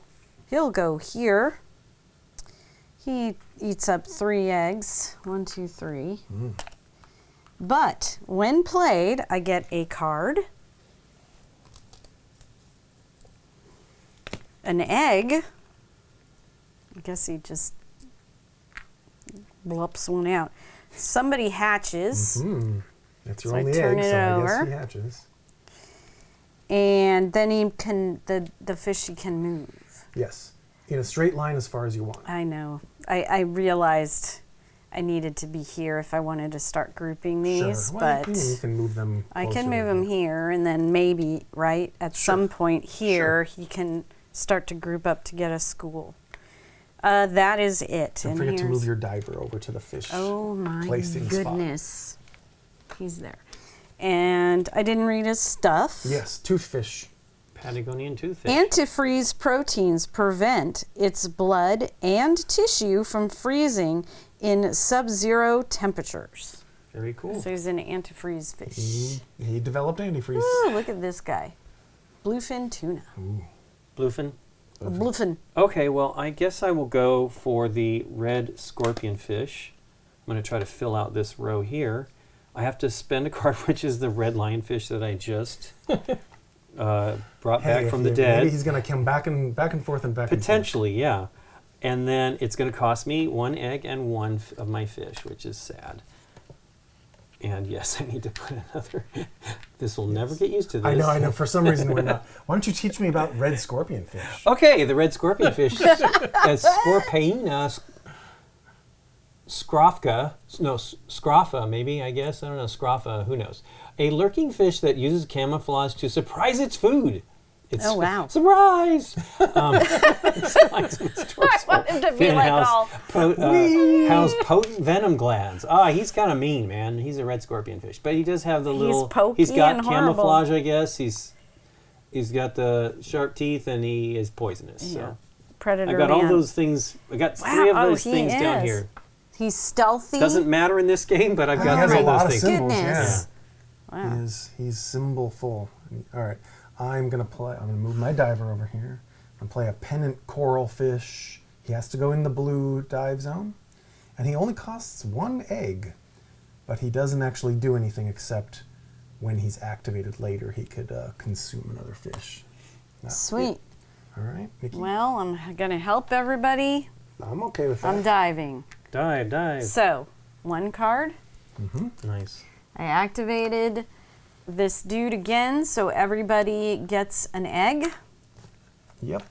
He'll go here. He eats up 3 eggs. 1, 2, 3. But when played, I get a card, an egg. I guess he just blups one out. Somebody hatches, That's your So I only turn egg, it so I guess over. he hatches. and then he can the fish he can move. Yes. In a straight line as far as you want. I know. I realized I needed to be here if I wanted to start grouping these, Sure. but Well, you can move them I closer can move to him you. here, and then maybe, right, at some point here, Sure. he can start to group up to get a school. That is it. Don't and forget to here's- move your diver over to the fish Oh my placing spot. goodness. He's there. And I didn't read his stuff. Yes, toothfish. Patagonian toothfish. Antifreeze proteins prevent its blood and tissue from freezing in sub-zero temperatures. Very cool. So he's an antifreeze fish. He developed antifreeze. Ooh, look at this guy. Bluefin tuna. Bluefin. A bluefin. Okay, well, I guess I will go for the red scorpion fish. I'm going to try to fill out this row here. I have to spend a card, which is the red lionfish that I just brought back from the dead. Maybe he's going to come back and forth and back Potentially, yeah. And then it's going to cost me 1 egg and 1 of my fish, which is sad. And yes, I need to put another. This will never get used to this. and forth. I know. For some reason, we're not. Why don't you teach me about red scorpion fish? Okay, the red scorpion fish, Scorpaina scrofka, no, scrofa maybe, I guess. I don't know, scrofa, who knows. A lurking fish that uses camouflage to surprise its food. It's Oh, wow. Surprise! It's its I want him to be fin like house, all. house potent venom glands. He's kind of mean, man. He's a red scorpion fish, but he does have the little. pokey He's got and horrible. camouflage, I guess. He's got the sharp teeth, and he is poisonous. Yeah. So Predator I got all man. those things. I got Wow, 3 of oh, those he things down is. here. He's stealthy. Doesn't matter in this game, but I've He got has 3 a of lot those of things. symbols. Goodness. Yeah. Wow. He's symbol full. All right. I'm gonna move my diver over here and play a pennant coral fish He has to go in the blue dive zone, and he only costs 1 egg, but he doesn't actually do anything except when he's activated later, he could consume another fish. Sweet. All right, Nikki. Well, I'm going to help everybody. I'm okay with that. I'm diving. Dive. So, 1 card. Nice. I activated this dude again, so everybody gets an egg. Yep.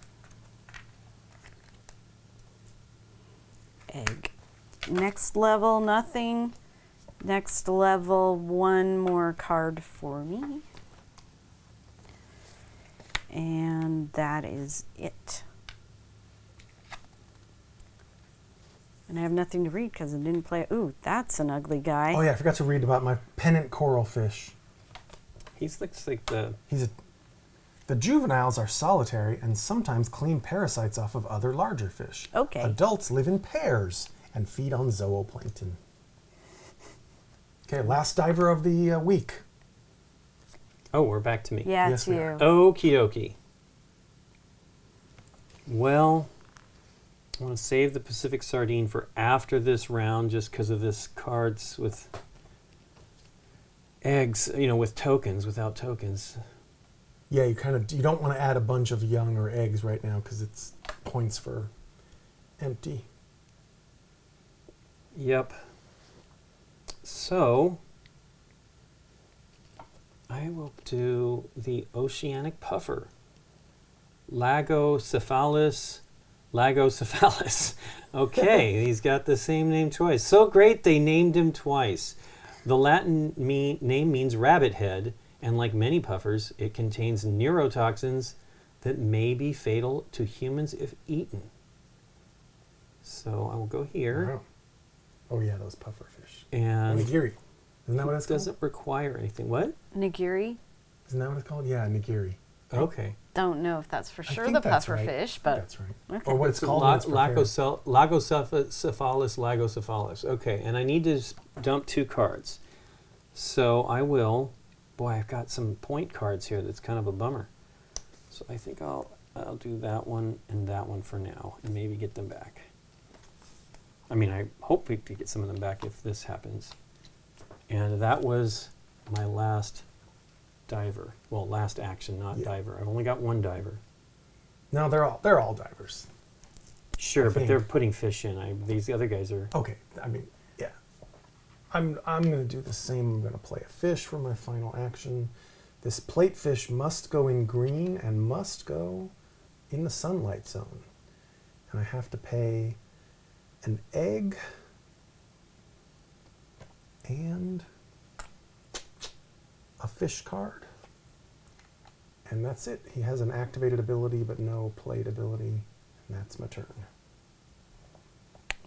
Egg. Next level, nothing. Next level, 1 more card for me. And that is it. And I have nothing to read because I didn't play. Ooh, that's an ugly guy. Oh yeah, I forgot to read about my pennant coral fish. He's like the... The juveniles are solitary and sometimes clean parasites off of other larger fish. Okay. Adults live in pairs and feed on zooplankton. Okay, last diver of the week. Oh, we're back to me. Yeah, Yes, it's we you. are. Okie dokie. Well, I want to save the Pacific Sardine for after this round just because of this cards with eggs, with tokens, without tokens. Yeah, you don't want to add a bunch of young or eggs right now because it's points for empty. Yep. So, I will do the Oceanic Puffer. Lagocephalus. Okay, he's got the same name twice. So great they named him twice. The Latin name means rabbit head, and like many puffers, it contains neurotoxins that may be fatal to humans if eaten. So I will go here. Wow. Oh yeah, those puffer fish. And Nigiri. Isn't that what it's called? doesn't require anything. What? Nigiri. Isn't that what it's called? Yeah, nigiri. Okay. Don't know if that's for I sure think the that's puffer right. fish, I but think that's right. okay. Or what it's called when it's prepared. Lagocephalus. Okay, and I need to dump 2 cards. So I will. Boy, I've got some point cards here. That's kind of a bummer. So I think I'll do that one and that one for now, and maybe get them back. I mean, I hope we could get some of them back if this happens. And that was my last diver. Well, last action, not diver. I've only got 1 diver. No, they're all divers. Sure, I but think. they're putting fish in. These other guys are... Okay, I mean, yeah. I'm going to do the same. I'm going to play a fish for my final action. This plate fish must go in green and must go in the sunlight zone. And I have to pay an egg and a fish card. And that's it. He has an activated ability but no played ability. And that's my turn.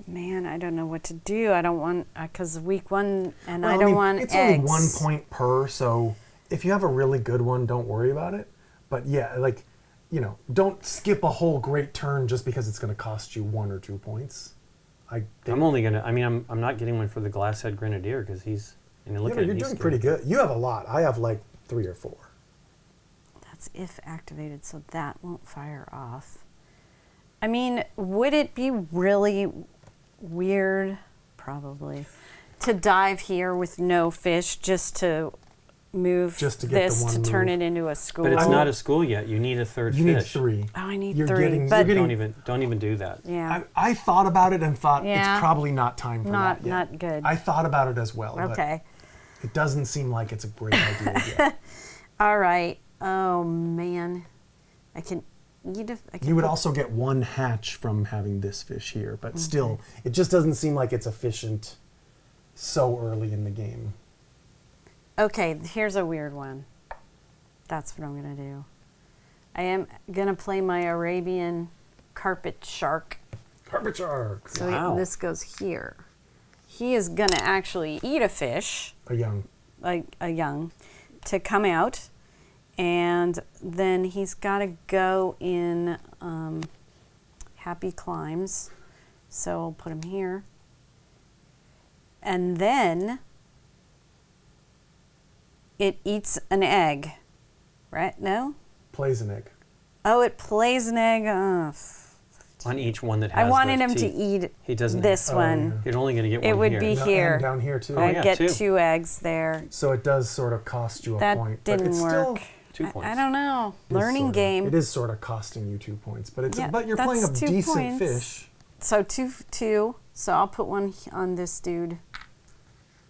Man, I don't know what to do. I don't want, because week 1, and Well, I don't mean, want it's eggs. only 1 point per, so if you have a really good one, don't worry about it. But yeah, don't skip a whole great turn just because it's going to cost you 1 or 2 points. I'm only going to... I mean, I'm not getting one for the Glasshead Grenadier because he's... And You're doing pretty good. You have a lot. I have like 3 or 4. That's if activated, so that won't fire off. I mean, would it be really weird, probably, to dive here with no fish just to move Just to get this the one to turn move. it into a school? But it's not a school yet. You need a 3rd You need fish. 3. Oh, I need You're 3. getting- but you're getting- Don't even do that. yeah, I thought about it and thought Yeah. it's probably not time for not that yet. not good. I thought about it as well. Okay, But it doesn't seem like it's a great idea yet. all right. Oh man, I can eat. I can You would put- also get 1 hatch from having this fish here, but still, it just doesn't seem like it's efficient so early in the game. Okay, here's a weird one. That's what I'm going to do. I am going to play my Arabian carpet shark. Carpet shark. So Wow. this goes here. He is going to actually eat a fish, A young. like a young, to come out. And then he's got to go in Happy Climbs. So I'll put him here. And then it eats an egg, right? No? Plays an egg. Oh, it plays an egg. Oh, On each one that has I wanted the him to teeth. eat He doesn't. this one. You're only going to get one It would here. be No, here. and down here too. I'd yeah, get two. 2 eggs there. So it does sort of cost you a That point. didn't but it's work. Still, 2 points. I don't know. it is Learning sort of- game. It is sort of costing you 2 points, but it's Yeah, but you're playing a that's 2 decent points. fish. So two. So I'll put one on this dude.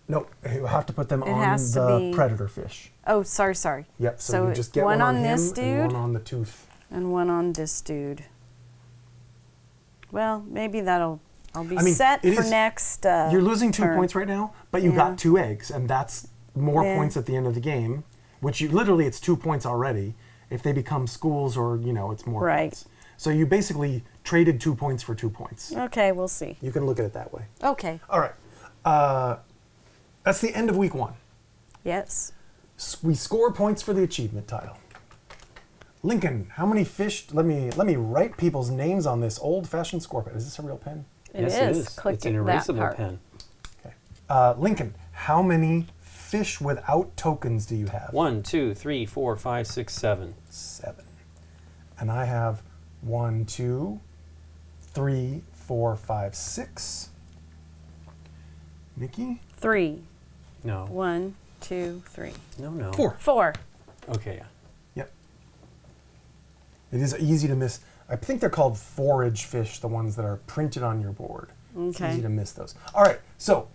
No, you have to put them It on has to the be- predator fish. Oh, sorry. Yep. So, you just get one one on him this and dude one on the tooth. and one on this dude. Well, maybe I'll be I mean, set it for is- next. You're losing 2 turn. points right now, but you Yeah. got 2 eggs, and that's more Yeah. points at the end of the game. Which you literally, it's 2 points already. If they become schools, or it's more Right. points. So you basically traded 2 points for 2 points. Okay, we'll see. You can look at it that way. Okay. All right. That's the end of week 1. Yes. We score points for the achievement tile. Lincoln, how many fish? Let me write people's names on this old-fashioned score pen. Is this a real pen? Yes, it is. It's Click an that erasable part. pen. Okay. Lincoln, how many fish without tokens do you have? 1, 2, 3, 4, 5, 6, 7. 7. And I have 1, 2, 3, 4, 5, 6. Nikki? 3. No. 1, 2, 3. No. 4. 4. Okay. Yeah. Yep. It is easy to miss. I think they're called forage fish, the ones that are printed on your board. It's Okay. easy to miss those. All right, so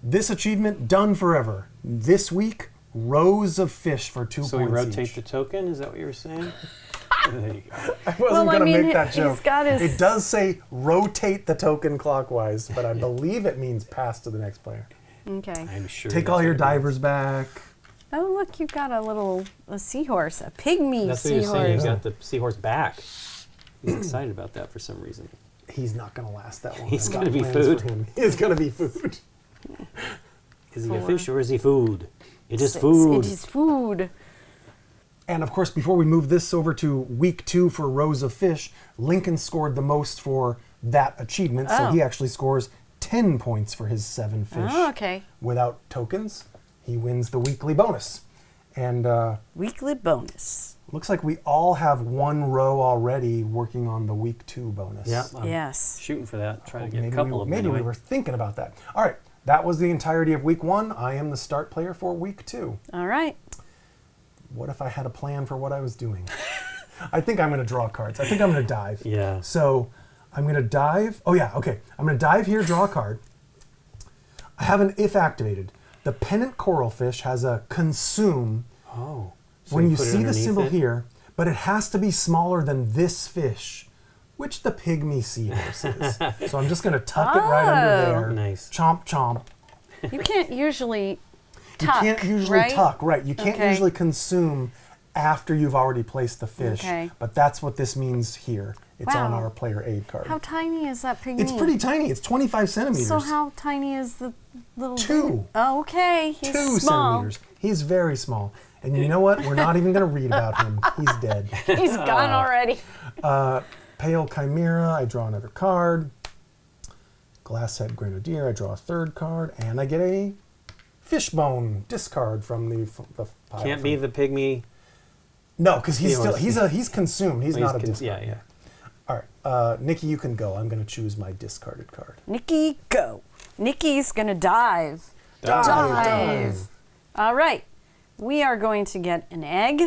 this achievement done forever. This week, rows of fish for 2 So we points rotate each. the token? Is that what you were saying? There you go. I wasn't Well, I going to mean, make that he's joke. got his- It does say rotate the token clockwise, but I believe it means pass to the next player. Okay. I'm sure. Take that's all your what it means. divers back. Oh, look, you've got a seahorse, a pygmy That's what he was saying. He's seahorse. got the seahorse back. He's excited about that for some reason. He's not going to last that long. He's I've got gonna be plans food. for him. He's going to be food. Is he a 4. fish or is he food? It is 6. food. It is food. And of course, before we move this over to week 2 for rows of fish, Lincoln scored the most for that achievement. So Oh. he actually scores 10 points for his 7 fish. Oh, okay. Without tokens, he wins the weekly bonus. And Weekly bonus. looks like we all have 1 row already working on the week 2 bonus. Yeah. I'm Yes. shooting for that. Trying to get Maybe a couple of them maybe anyway. we were thinking about that. All right, that was the entirety of week 1. I am the start player for week 2. All right. What if I had a plan for what I was doing? I think I'm going to draw cards. I think I'm going to dive. Yeah. So I'm going to dive. Oh, yeah, okay. I'm going to dive here, draw a card. I have an if activated. The pennant coral fish has a consume Oh. So when you put it see the underneath symbol it? here, but it has to be smaller than this fish, which the pygmy seahorse is. So I'm just going to tuck it right under there. Nice. Chomp, chomp. You can't usually tuck, You can't usually right? tuck, right? You can't Okay. usually consume after you've already placed the fish. Okay. But that's what this means here. It's on Wow. our player aid card. How tiny is that pygmy? It's pretty tiny. It's 25 centimeters. So how tiny is the little 2. dude? Oh, okay. He's 2 small. centimeters. He's very small. And you know what? We're not even going to read about him. He's dead. He's gone already. Pale Chimera, I draw another card. Glasshead Grenadier, I draw a 3rd card. And I get a fishbone discard from the pile. Can't be the pygmy. No, because he's still Seahorse. he's consumed. He's not a discard. Yeah. All right, Nikki, you can go. I'm going to choose my discarded card. Nikki, go. Nikki's going to dive. Dive. All right. We are going to get an egg.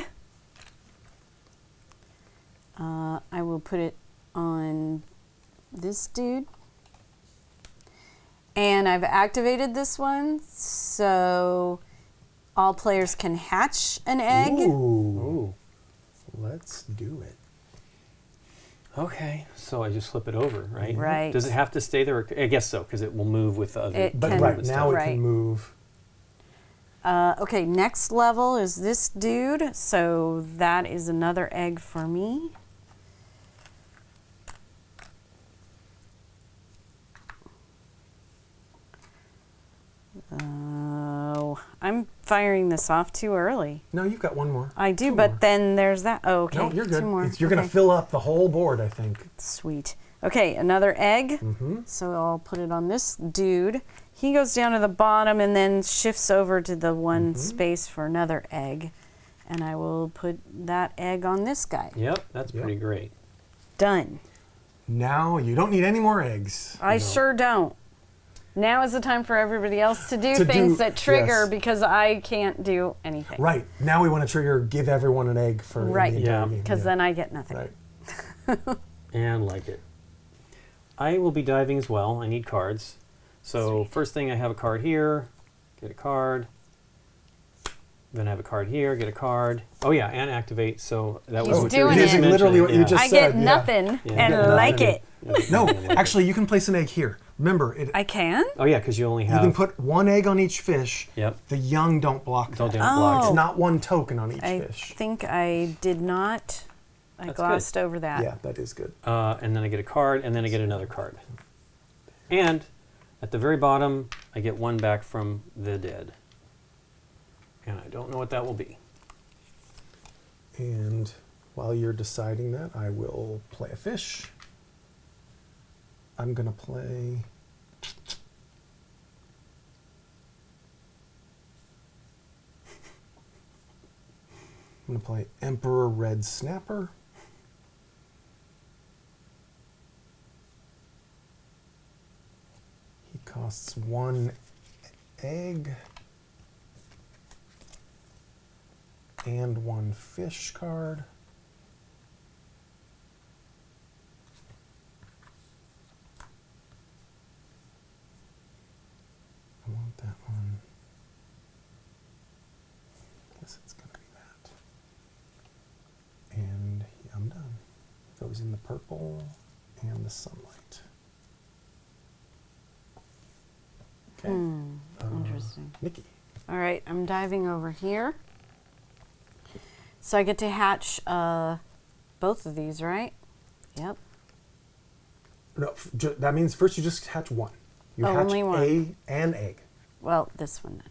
I will put it on this dude. And I've activated this one, so all players can hatch an egg. Ooh. Ooh. Let's do it. Okay. So I just flip it over, right? Right. Does it have to stay there? I guess so, because it will move with the other. It But can- right with now stuff. it Right. can move. Okay, next level is this dude, so that is another egg for me. Oh, I'm firing this off too early. No, you've got one more. I do, Two but more. then there's that. Oh, okay. No, you're good. Two more. You're going Okay. to fill up the whole board, I think. Sweet. Okay, another egg. Mm-hmm. So I'll put it on this dude. He goes down to the bottom and then shifts over to the one space for another egg. And I will put that egg on this guy. Yep, that's Yep. pretty great. Done. Now you don't need any more eggs. I sure don't. Now is the time for everybody else to do things that trigger yes. because I can't do anything. Right. Now we want to trigger give everyone an egg for Right. the entire game. Because then I get nothing. Right. And like it. I will be diving as well. I need cards. So first thing, I have a card here. Get a card. Then I have a card here. Get a card. Oh yeah, and activate. So that was He's what you were doing just it. Literally what you mentioning, just I said. get nothing Yeah. and Yeah. like it. No, actually, you can place an egg here. Remember, I can? Oh yeah, because you only you have. can put one egg on each fish. Yep. The young don't block Don't that. block. It's Oh. not one token on each I fish. think I did not. I That's glossed over that. Yeah, that is good. And then I get a card, and then I get another card. And at the very bottom, I get one back from the dead. And I don't know what that will be. And while you're deciding that, I will play a fish. I'm going to play... I'm going to play Emperor Red Snapper. He costs 1 egg and 1 fish card. I want that one. Guess it's going to be that. And I'm done. Goes in the purple and the sunlight. Okay. Interesting. Nikki. All right, I'm diving over here. So I get to hatch both of these, right? Yep. No, that means first you just hatch one. You hatch only one. an egg. Well, this one then.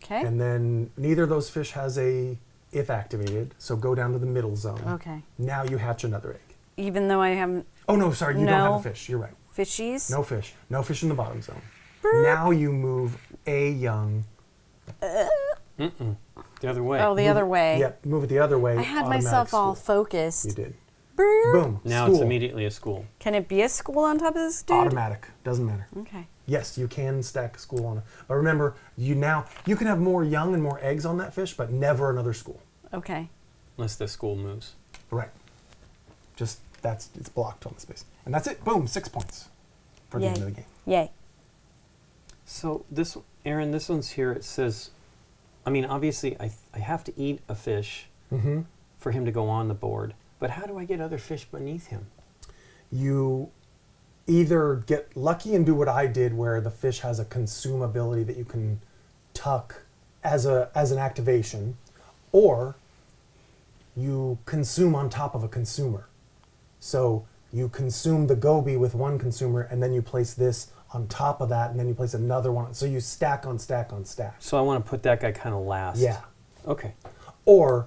Okay. And then neither of those fish has a if activated, so go down to the middle zone. Okay. Now you hatch another egg. Even though I haven't Oh, no, sorry, you don't have a fish. You're right. fishies. No fish. No fish in the bottom zone. Now you move a young. The other way. Oh, the other way. Yep, move it the other way. I had automatic myself all school. focused. You did. Brrr. Boom. Now school. it's immediately a school. Can it be a school on top of this dude? Automatic. Doesn't matter. Okay. Yes, you can stack a school on it. But remember, you can have more young and more eggs on that fish, but never another school. Okay. Unless the school moves. Right. Just it's blocked on the space. And that's it. Boom, 6 points for the Yay. end of the game. Yay. So this, Aaron, this one's here. It says, I mean, obviously I have to eat a fish for him to go on the board. But how do I get other fish beneath him? You either get lucky and do what I did, where the fish has a consume ability that you can tuck as an activation, or you consume on top of a consumer. So you consume the goby with one consumer, and then you place this on top of that, and then you place another one. So you stack on stack on stack. So I want to put that guy kind of last. Yeah. Okay. Or,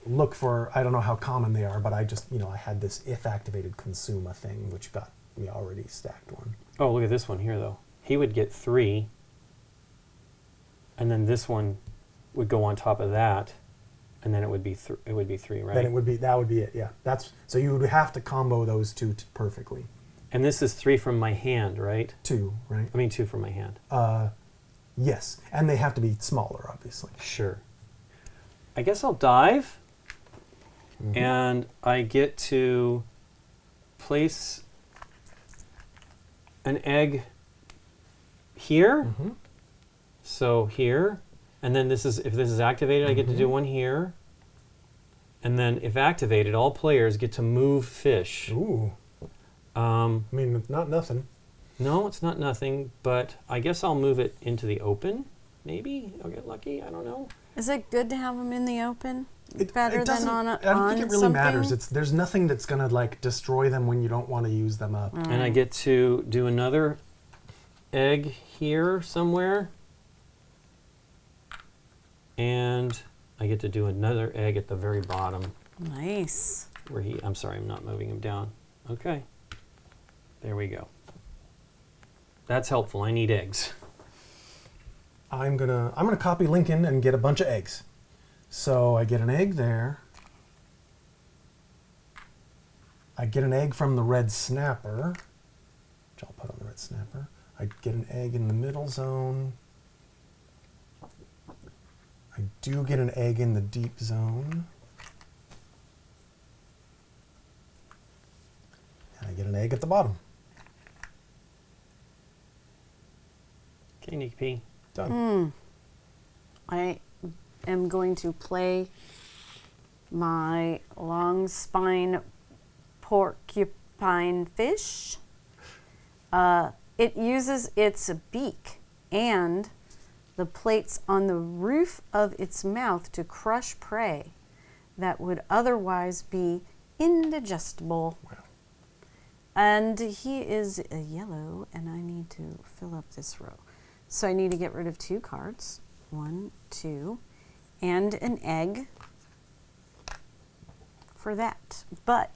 look for, I don't know how common they are, but I just, I had this if activated consume a thing, which got me already stacked one. Oh, look at this one here, though. He would get 3, and then this one would go on top of that, and then it would be 3, right? Then that would be it, yeah. So you would have to combo those two perfectly. And this is 3 from my hand, right? 2, right? I mean 2 from my hand. Yes, and they have to be smaller, obviously. Sure. I guess I'll dive, and I get to place an egg here. So here, and then if this is activated, I get to do one here. And then if activated, all players get to move fish. Ooh. I mean, it's not nothing. No, it's not nothing, but I guess I'll move it into the open. Maybe I'll get lucky. I don't know. Is it good to have them in the open? It Better doesn't- than on I don't think it really something? matters. There's nothing that's going to destroy them when you don't want to use them up. And I get to do another egg here somewhere. And I get to do another egg at the very bottom Nice. where I'm sorry, I'm not moving him down. Okay. There we go. That's helpful. I need eggs. I'm gonna copy Lincoln and get a bunch of eggs. So I get an egg there. I get an egg from the red snapper, which I'll put on the red snapper. I get an egg in the middle zone. I do get an egg in the deep zone. And I get an egg at the bottom. Okay, Nikki P. Done. I am going to play my long spine porcupine fish. It uses its beak and the plates on the roof of its mouth to crush prey that would otherwise be indigestible. Wow. And he is a yellow, and I need to fill up this row. So I need to get rid of 2 cards. 1, 2, and an egg for that. But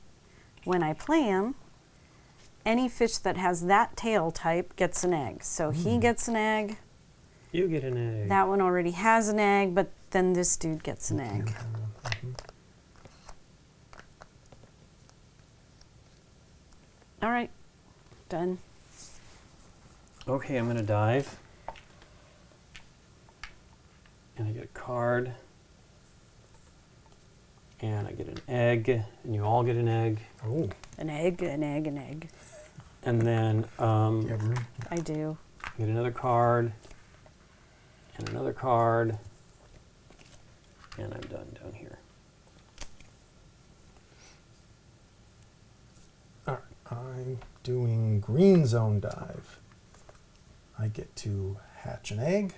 when I play him, any fish that has that tail type gets an egg. So he gets an egg. You get an egg. That one already has an egg, but then this dude gets an egg. All right, done. Okay, I'm going to dive. And I get a card. And I get an egg. And you all get an egg. Oh. An egg, an egg, an egg. And then You have room? I do. I get another card. And another card. And I'm done down here. All right, I'm doing green zone dive. I get to hatch an egg.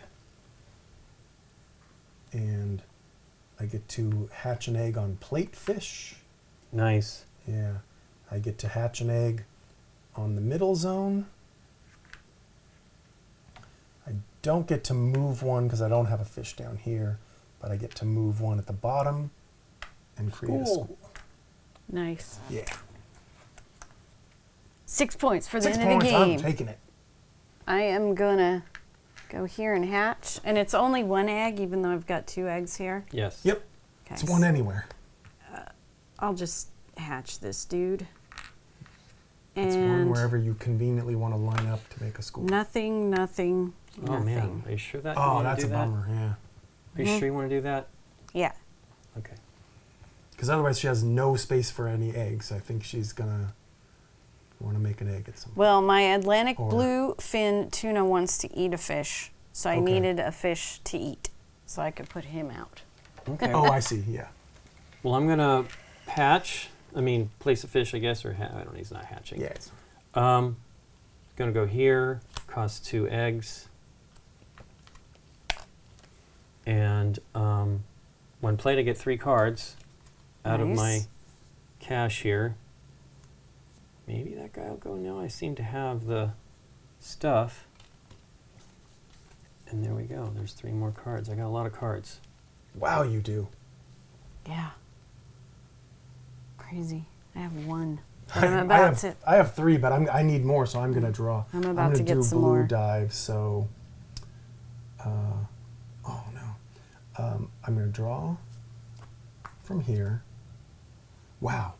And I get to hatch an egg on plate fish. Nice. Yeah. I get to hatch an egg on the middle zone. I don't get to move one because I don't have a fish down here, but I get to move one at the bottom and create a school. Nice. Yeah. 6 points for the 6 end of the points. game. I'm taking it. I am gonna go here and hatch, and it's only 1 egg, even though I've got 2 eggs here. Yes. Yep. Okay. It's one anywhere. I'll just hatch this dude. It's one And wherever you conveniently want to line up to make a school. nothing, nothing, Oh, nothing. man. Are you sure that you Oh, want to that's do a that? bummer, yeah. Are you sure you want to do that? Yeah. Okay. Because otherwise she has no space for any eggs. I think she's going to want to make an egg at some point. Well, my Atlantic Or- blue fin tuna wants to eat a fish, so I Okay. needed a fish to eat, so I could put him out. Okay. Oh, I see, yeah. Well, I'm going to place a fish, I guess, or I don't know, he's not hatching. Yeah. It's, Going to go here, cost 2 eggs. And when played, I get 3 cards out of my Nice. cache here. Maybe that guy will go now. I seem to have the stuff. And there we go. There's 3 more cards. I got a lot of cards. wow, you do. Yeah. Crazy. I have 1. But I'm about to. I have 3, but I need more, so I'm going to draw. I'm about gonna to get do some blue more. dive, so... oh, no. I'm going to draw from here. Wow.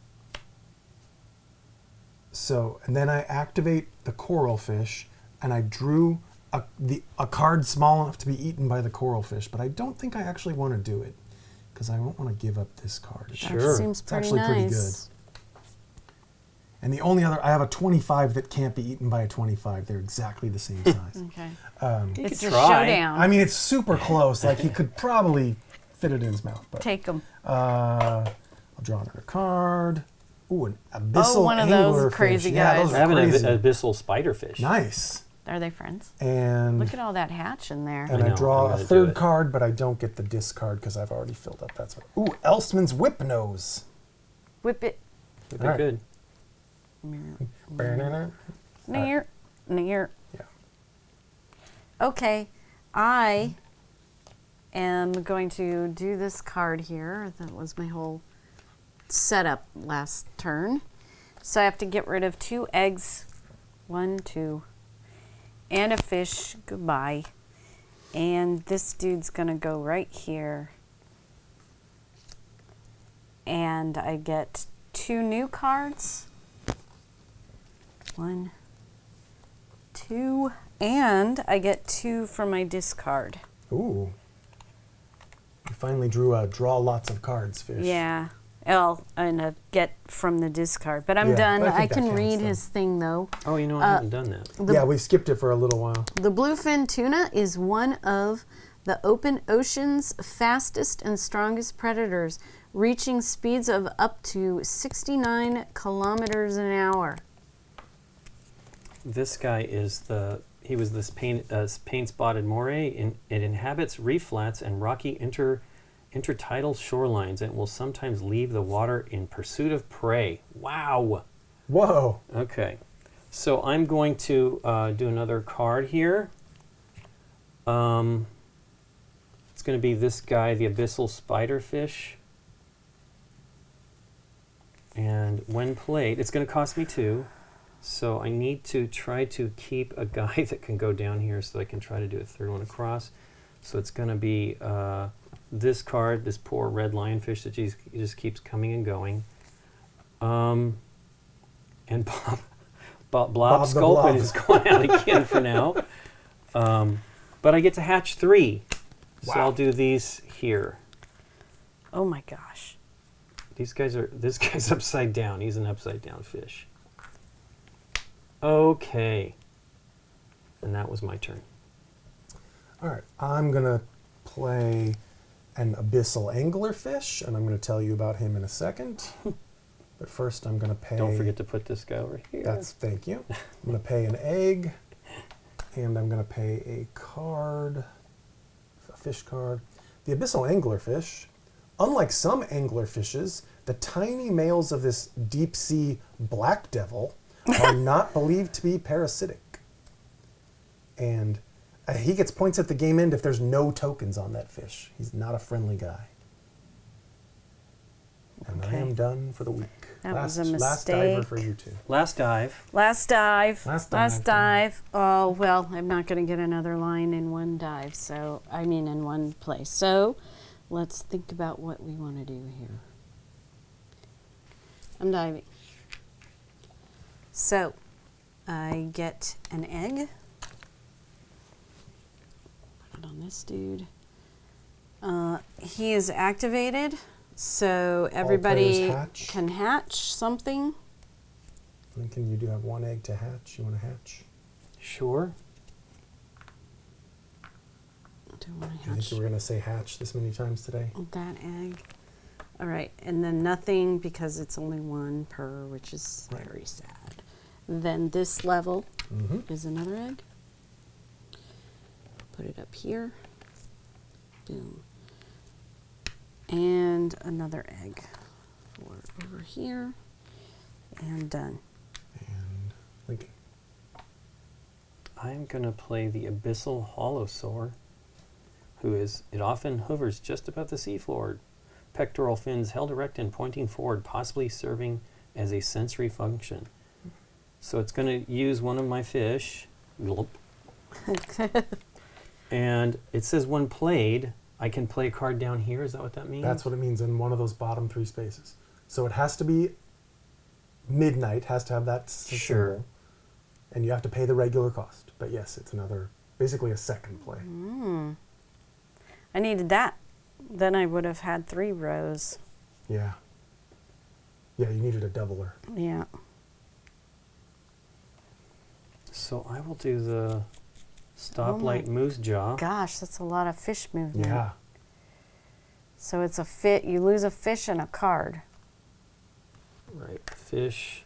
So, and then I activate the coral fish, and I drew a card small enough to be eaten by the coral fish, but I don't think I actually want to do it, because I won't want to give up this card. That Sure. seems It's pretty actually pretty nice. And the only other, I have a 25 that can't be eaten by a 25. They're exactly the same size. Okay. You It's could a try. showdown. I mean, it's super close. Like, he could probably fit it in his mouth. But Take them. I'll draw another card. Ooh, an abyssal one of those anglerfish. crazy Yeah, guys. those I are have an crazy. abyssal spiderfish. Nice. Are they friends? And Look at all that hatch in there. and I I know, draw I'm a gonna do third it. card, but I don't get the discard because I've already filled up. That's what. Ooh, Elstman's Whip Nose. Whip it. Would be All right. good. Near. Near. Yeah. Okay. I am going to do this card here. That was my whole setup last turn. So I have to get rid of 2 eggs. 1, 2. And a fish. Goodbye. And this dude's going to go right here. And I get 2 new cards. 1, 2, and I get 2 for my discard. Ooh. You finally drew a draw lots of cards fish. Yeah. Well, and a get from the discard. But I'm Yeah, done. I think I that can counts, read though. his thing, though. Oh, you know, I haven't done that. Yeah, we skipped it for a little while. The bluefin tuna is one of the open ocean's fastest and strongest predators, reaching speeds of up to 69 kilometers an hour. This guy is he was this paint-spotted moray. It inhabits reef flats and rocky intertidal shorelines and will sometimes leave the water in pursuit of prey. Wow. Whoa. Okay. So I'm going to do another card here. It's going to be this guy, the abyssal spiderfish. And when played, it's going to cost me 2. So I need to try to keep a guy that can go down here so I can try to do a third one across. So it's going to be this card, this poor red lionfish that just keeps coming and going. And Blob Sculpin is going out again for now. But I get to hatch 3. So Wow. I'll do these here. Oh my gosh. This guy's upside down. He's an upside down fish. Okay. And that was my turn. All right, I'm going to play an abyssal anglerfish, and I'm going to tell you about him in a second. But first, I'm going to pay... Don't forget to put this guy over here. Thank you. I'm going to pay an egg, and I'm going to pay a card, a fish card. The abyssal anglerfish, unlike some anglerfishes, the tiny males of this deep-sea black devil are not believed to be parasitic. And he gets points at the game end if there's no tokens on that fish. He's not a friendly guy. And I am done for the week. That was a Last diver mistake. for you two. Last dive. Last dive. Last dive. Oh, well, I'm not going to get another line in one dive. So, I mean, in one place. So, let's think about what we want to do here. I'm diving. So, I get an egg. Put it on this dude. He is activated, so everybody players hatch. can hatch something. Lincoln, you do have one egg to hatch. You want to hatch? Sure. Do I want to Do you think hatch you were going to say hatch this many times today? that egg? All right, and then nothing because it's only one per, which is Right. very sad. Then this level Mm-hmm. is another egg. Put it up here. Boom. And another egg for over here. And done. And Lincoln. I'm going to play the abyssal holosaur, it often hovers just above the seafloor. Pectoral fins held erect and pointing forward, possibly serving as a sensory function. So it's going to use one of my fish. Gulp. And it says when played, I can play a card down here. Is that what that means? That's what it means in one of those bottom 3 spaces. So it has to be midnight, has to have that Sure. symbol, and you have to pay the regular cost. But yes, it's basically a second play. I needed that. Then I would have had 3 rows. Yeah. Yeah, you needed a doubler. Yeah. So I will do the stoplight moose jaw. Gosh, that's a lot of fish movement. Yeah. So it's you lose a fish and a card. Right, fish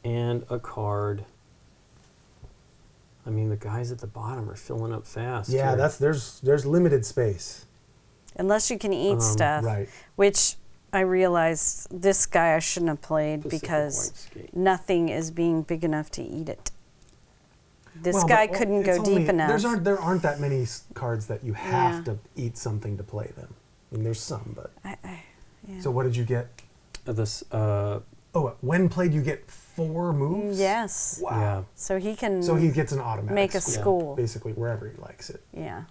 and a card. I mean, the guys at the bottom are filling up fast. Yeah, here. there's limited space. Unless you can eat stuff. Right. Which I realized this guy I shouldn't have played Pacific because white skate. nothing is being big enough to eat it. This Well, guy but couldn't it's go deep enough. There aren't that many cards that you have Yeah. to eat something to play them. I mean, there's some, but... Yeah. So what did you get? When played, you get 4 moves? Yes. Wow. Yeah. So he can So he gets an automatic make a school, school. basically, wherever he likes it. Yeah.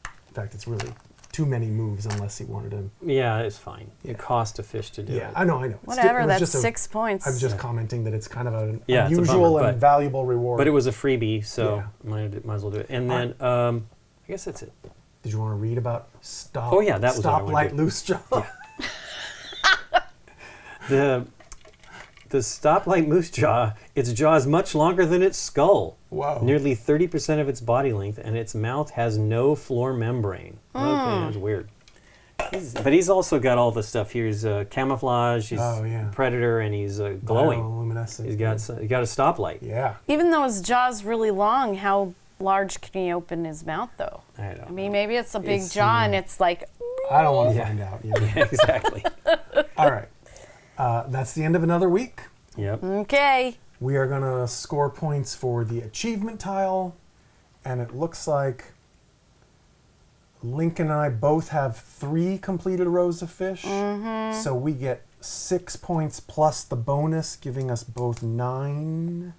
In fact, it's really too many moves unless he wanted to. Yeah, it's fine. Yeah. It costs a fish to do Yeah, it. I know. Whatever, It was that's just 6 points. I was just commenting that it's kind of an Yeah, it's a unusual bummer, and but- valuable reward. But it was a freebie, so Yeah. might as well do it. And then I guess that's it. Did you want to read about Oh, yeah, that was what I wanted Stoplight to- Loose Jaw? The Stoplight Moose Jaw, its jaw is much longer than its skull. Whoa. Nearly 30% of its body length, and its mouth has no floor membrane. Okay, that's weird. But he's also got all the stuff here. He's camouflage, he's predator, and he's glowing. Bioluminescent. He got a stoplight. Yeah. Even though his jaw's really long, how large can he open his mouth, though? I don't I mean, know. maybe it's a big It's, jaw and it's like, I don't want to Yeah. find out. You know? Yeah, exactly. All right. That's the end of another week. Yep. okay. We are going to score points for the achievement tile. And it looks like Lincoln and I both have 3 completed rows of fish. So we get 6 points plus the bonus, giving us both 9.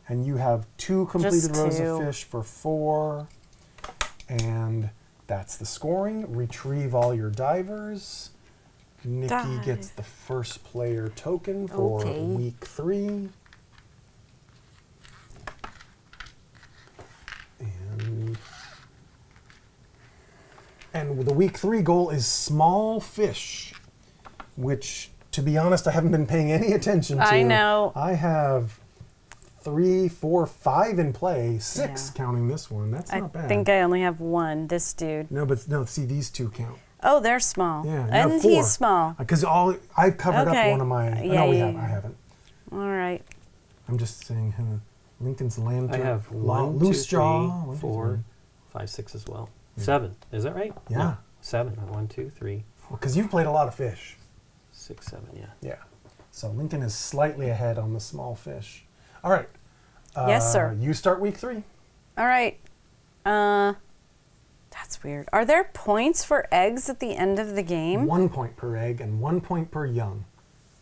And you have 2 completed Just rows 2. of fish for 4. And that's the scoring. Retrieve all your divers. Nikki Dive. gets the first player token for Okay. week 3. And the week 3 goal is small fish, which, to be honest, I haven't been paying any attention to. I know. I have 3, 4, 5 in play, 6 Yeah. counting this one. That's I not bad. think I only have 1, this dude. No, but no, see, these 2 count. Oh, they're small. Yeah, you have and 4. he's small. Because I've covered Okay. up one of my. Yeah, no, yeah, I haven't. All right. I'm just saying, Lincoln's lantern. I have 1, loose 2, jaw. 3, 4, 5, 6 as well. Yeah. 7. Is that right? Yeah. No, 7. 1, 2, 3, Because you've played a lot of fish. 6, 7. Yeah. Yeah. So Lincoln is slightly ahead on the small fish. All right. Yes, sir. You start week 3. All right. That's weird. Are there points for eggs at the end of the game? 1 point per egg and 1 point per young.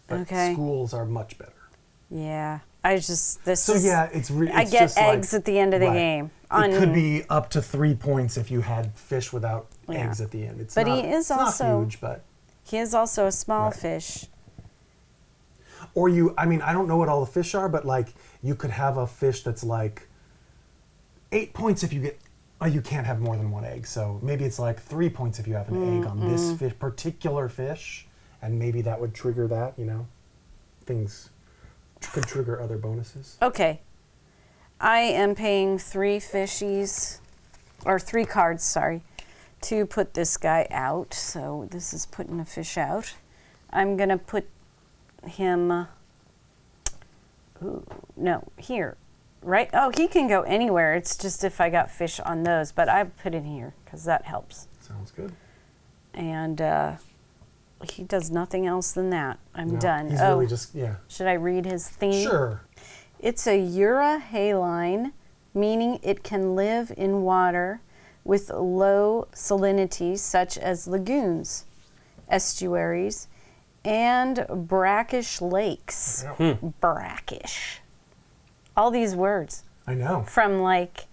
But Okay. schools are much better. Yeah. So yeah, it's I get just eggs like, at the end of the right. game. It could be up to 3 points if you had fish without Yeah. eggs at the end. It's But not, he is it's not also- huge, but He is also a small Right. fish. or I mean, I don't know what all the fish are, but like you could have a fish that's like 8 points if you get. Oh, you can't have more than 1 egg, so maybe it's like 3 points if you have an egg on this particular fish, and maybe that would trigger that. Things could trigger other bonuses. Okay. I am paying 3 fishies, or 3 cards, sorry, to put this guy out. So this is putting a fish out. I'm going to put him, here, right? Oh, he can go anywhere. It's just if I got fish on those, but I put in here because that helps. Sounds good. And he does nothing else than that. I'm No, done. He's really just Should I read his theme? Sure. It's a euryhaline, meaning it can live in water with low salinity, such as lagoons, estuaries, and brackish lakes. Brackish. All these words I know. from like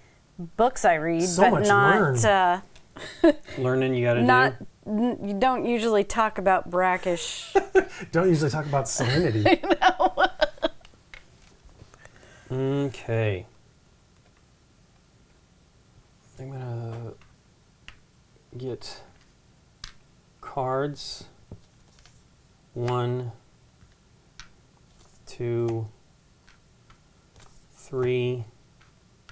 books I read, So but much not Learning you got to not. do. You don't usually talk about brackish. Don't usually talk about salinity. Okay. I'm going to get cards. 1, 2, 3,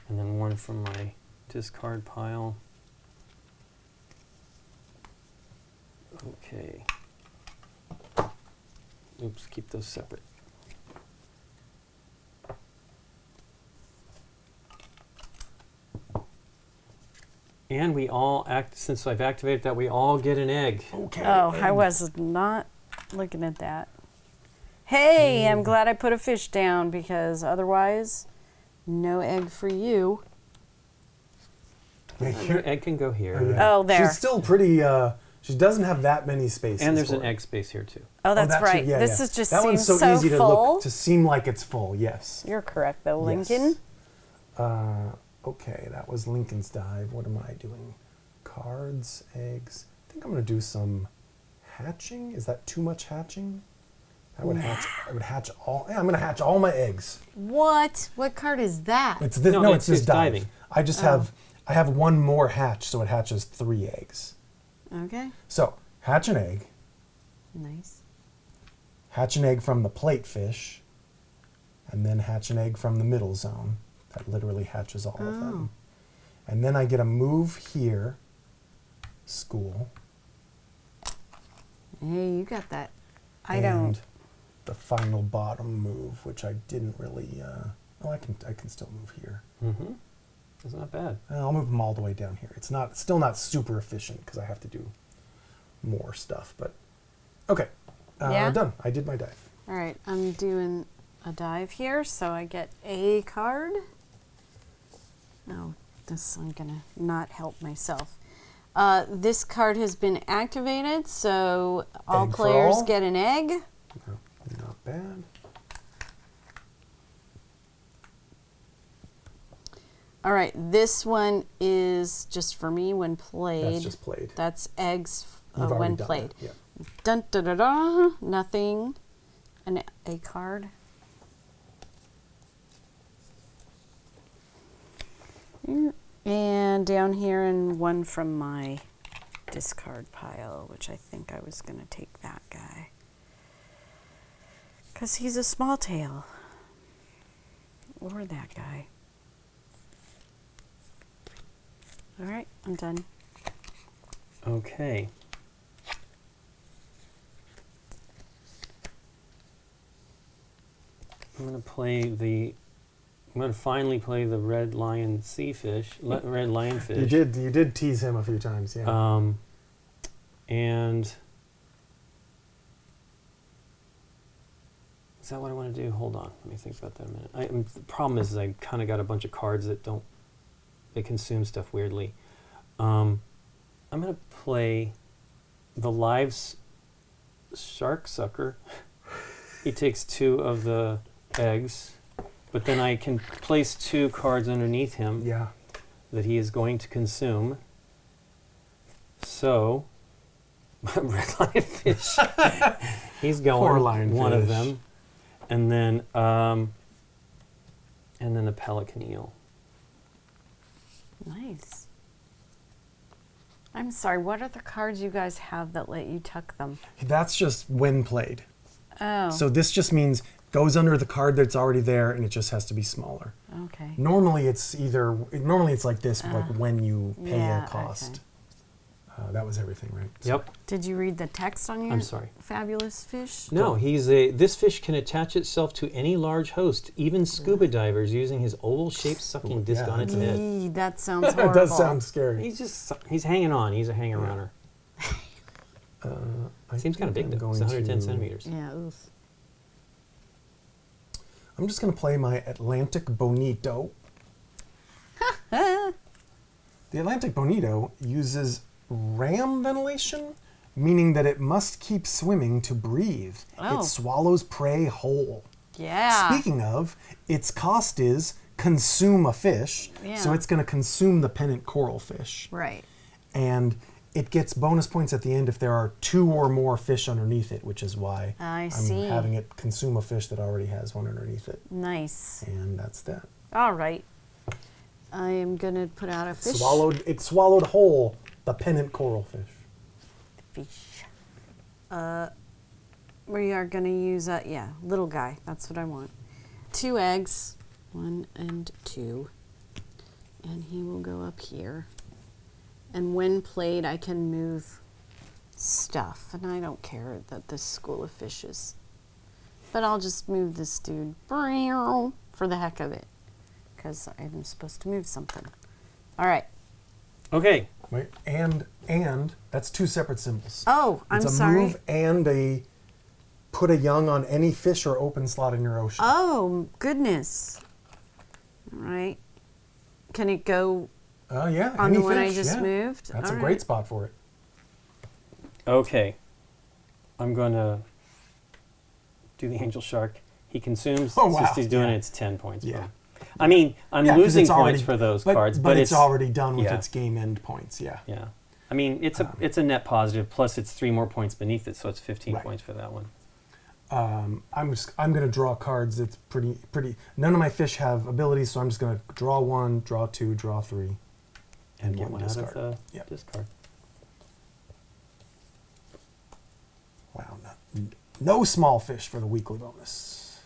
and then 1 from my discard pile. Okay. Oops, keep those separate. And we all since I've activated that, we all get an egg. Okay. Oh, I was not looking at that. Hey, I'm glad I put a fish down because otherwise, no egg for you. Yeah, Your egg can go here. yeah. Oh, there. She's still pretty. She doesn't have that many spaces. And there's for an it. egg space here too. Oh, that's that too, right. yeah, This yeah. is just that seems one's so easy to full. look to seem like it's full. Yes. You're correct, though, Yes. Lincoln. Okay, that was Lincoln's dive. What am I doing? cards, eggs. I think I'm going to do some hatching. Is that too much hatching? I would hatch all. Yeah, I'm going to hatch all my eggs. What? What card is that? It's this. No, No, it's it's this just dive. diving. I just have. I have one more hatch, so it hatches 3 eggs. Okay. So hatch an egg. Nice. Hatch an egg from the plate fish, and then hatch an egg from the middle zone. That literally hatches all of them. And then I get a move here. School. Hey, you got that. I and don't. the final bottom move, which I didn't really. I can still move here. Mm-hmm. That's not bad. I'll move them all the way down here. It's still not super efficient because I have to do more stuff. But okay, Yeah? done. I did my dive. All right, I'm doing a dive here, so I get a card. Oh, I'm gonna not help myself. This card has been activated, so all Egg for players all? get an egg. No, not bad. All right, this one is just for me when played. That's just played. That's eggs You've already when done played. that, yeah. Dun da da da. Nothing. A card. And down here, and one from my discard pile, which I think I was going to take that guy. Because he's a small tail. Or that guy. All right, I'm done. Okay. I'm going to finally play the red lion sea fish, red lionfish. You did tease him a few times, yeah. And is that what I want to do? Hold on, let me think about that a minute. The problem is I kind of got a bunch of cards that they consume stuff weirdly. I'm going to play the shark sucker. He takes 2 of the eggs, but then I can place 2 cards underneath him Yeah. that he is going to consume. So, red lionfish. He's going. Poor lionfish. One of them, and then the pelican eel. Nice. I'm sorry, what other cards you guys have that let you tuck them? That's just when played. Oh. So this just means goes under the card that's already there, and it just has to be smaller. Okay. Normally it's like this, like when you pay yeah, a cost. okay. That was everything, right? Yep. Did you read the text on your I'm sorry. fabulous fish? No, this fish can attach itself to any large host, even scuba divers, using his oval-shaped sucking disc Yeah. on its head. Eee, that sounds horrible. It does sound scary. He's hanging on. He's a hanger-oner. Seems kind of big, though. It's 110 centimeters. Yeah, oof. I'm just going to play my Atlantic Bonito. The Atlantic Bonito uses ram ventilation, meaning that it must keep swimming to breathe. Oh. It swallows prey whole. Yeah. Speaking of, its cost is consume a fish, so Yeah. it's going to consume the pennant coral fish. Right. And it gets bonus points at the end if there are 2 or more fish underneath it, which is why I'm see. having it consume a fish that already has one underneath it. Nice. And that's that. All right. I am going to put out a fish. It swallowed whole the pennant coral fish. Fish. We are going to use little guy. That's what I want. 2 eggs. 1 and 2. And he will go up here. And when played, I can move stuff. And I don't care that this school of fishes. But I'll just move this dude for the heck of it. Because I'm supposed to move something. All right. Okay. Wait, and that's 2 separate symbols. Oh, I'm it's a sorry. move and a put a young on any fish or open slot in your ocean. Oh, goodness. All right. Can it go Oh, yeah. on any the one I fish, just yeah. moved? That's All a right. great spot for it. Okay. I'm going to do the angel shark. He consumes. Oh, wow. Since he's doing Yeah. it, it's 10 points. Yeah. I mean, I'm Yeah, 'cause losing it's points already- for those but, cards, but it's it's already done with yeah. its game end points, yeah. Yeah. I mean, it's a net positive, plus it's 3 more points beneath it, so it's 15 Right. points for that one. I'm going to draw cards. It's pretty. None of my fish have abilities, so I'm just going to draw 1, draw 2, draw 3, And get one one discard. out of the Yep. discard. Wow, no small fish for the weekly bonus.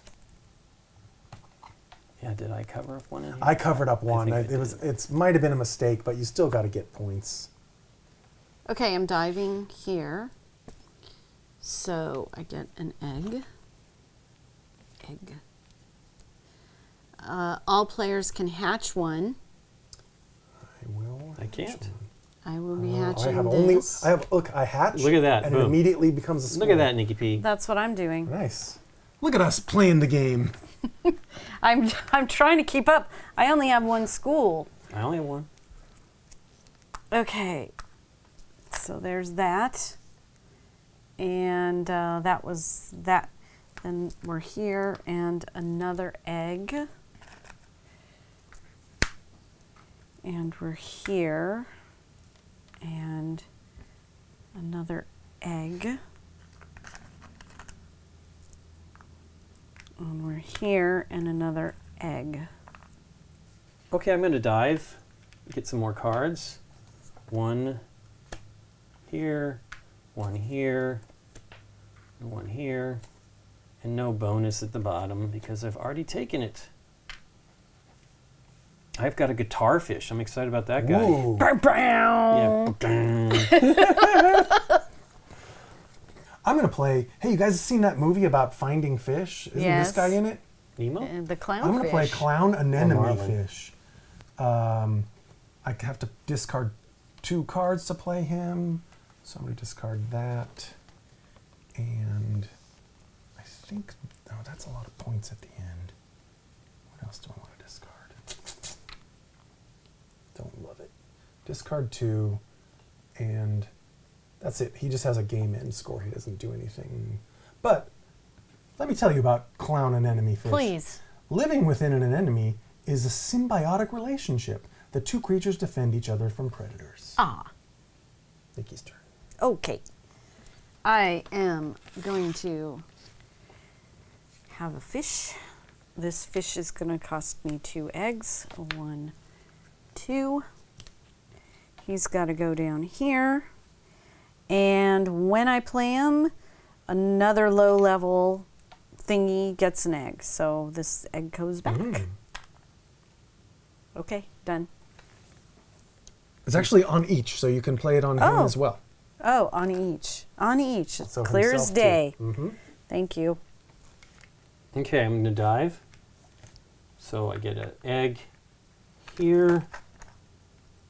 Yeah, did I cover up one in here? I covered up one. think I It might have been a mistake, but you still got to get points. Okay, I'm diving here. So I get an egg. All players can hatch one. I will. I can't. I will be I hatching have this. Look, I hatch. Look at that, And it boom. immediately becomes a school. Look at that, Nikki P. That's what I'm doing. Nice. Look at us playing the game. I'm trying to keep up. I only have one school. I only have one. Okay. So there's that. And that was that. Then we're here and another egg. And we're here and another egg. And we're here and another egg. Okay, I'm going to dive, get some more cards. One here, one here, and one here. And no bonus at the bottom because I've already taken it. I've got a guitar fish. I'm excited about that guy. Whoa. Yeah. I'm going to play. Hey, you guys seen that movie about finding fish? Isn't Yes. this guy in it? Nemo? The clownfish. I'm going to play clown anemone Marlin. fish. I have to discard 2 cards to play him. So I'm going to discard that. And I think, oh, that's a lot of points at the end. What else do I want to discard? Don't love it. Discard 2, and that's it. He just has a game end score. He doesn't do anything. But let me tell you about clown and enemy fish. Please. Living within an enemy is a symbiotic relationship. The 2 creatures defend each other from predators. Ah. Nikki's turn. Okay. I am going to have a fish. This fish is going to cost me 2 eggs. 1, 2. He's got to go down here. And when I play him, another low level thingy gets an egg. So this egg goes back. Okay, done. It's actually on each, so you can play it on him Oh. as well. Oh, on each. On each. It's So clear as himself, too. day. Mm-hmm. Thank you. Okay, I'm going to dive. So I get an egg here,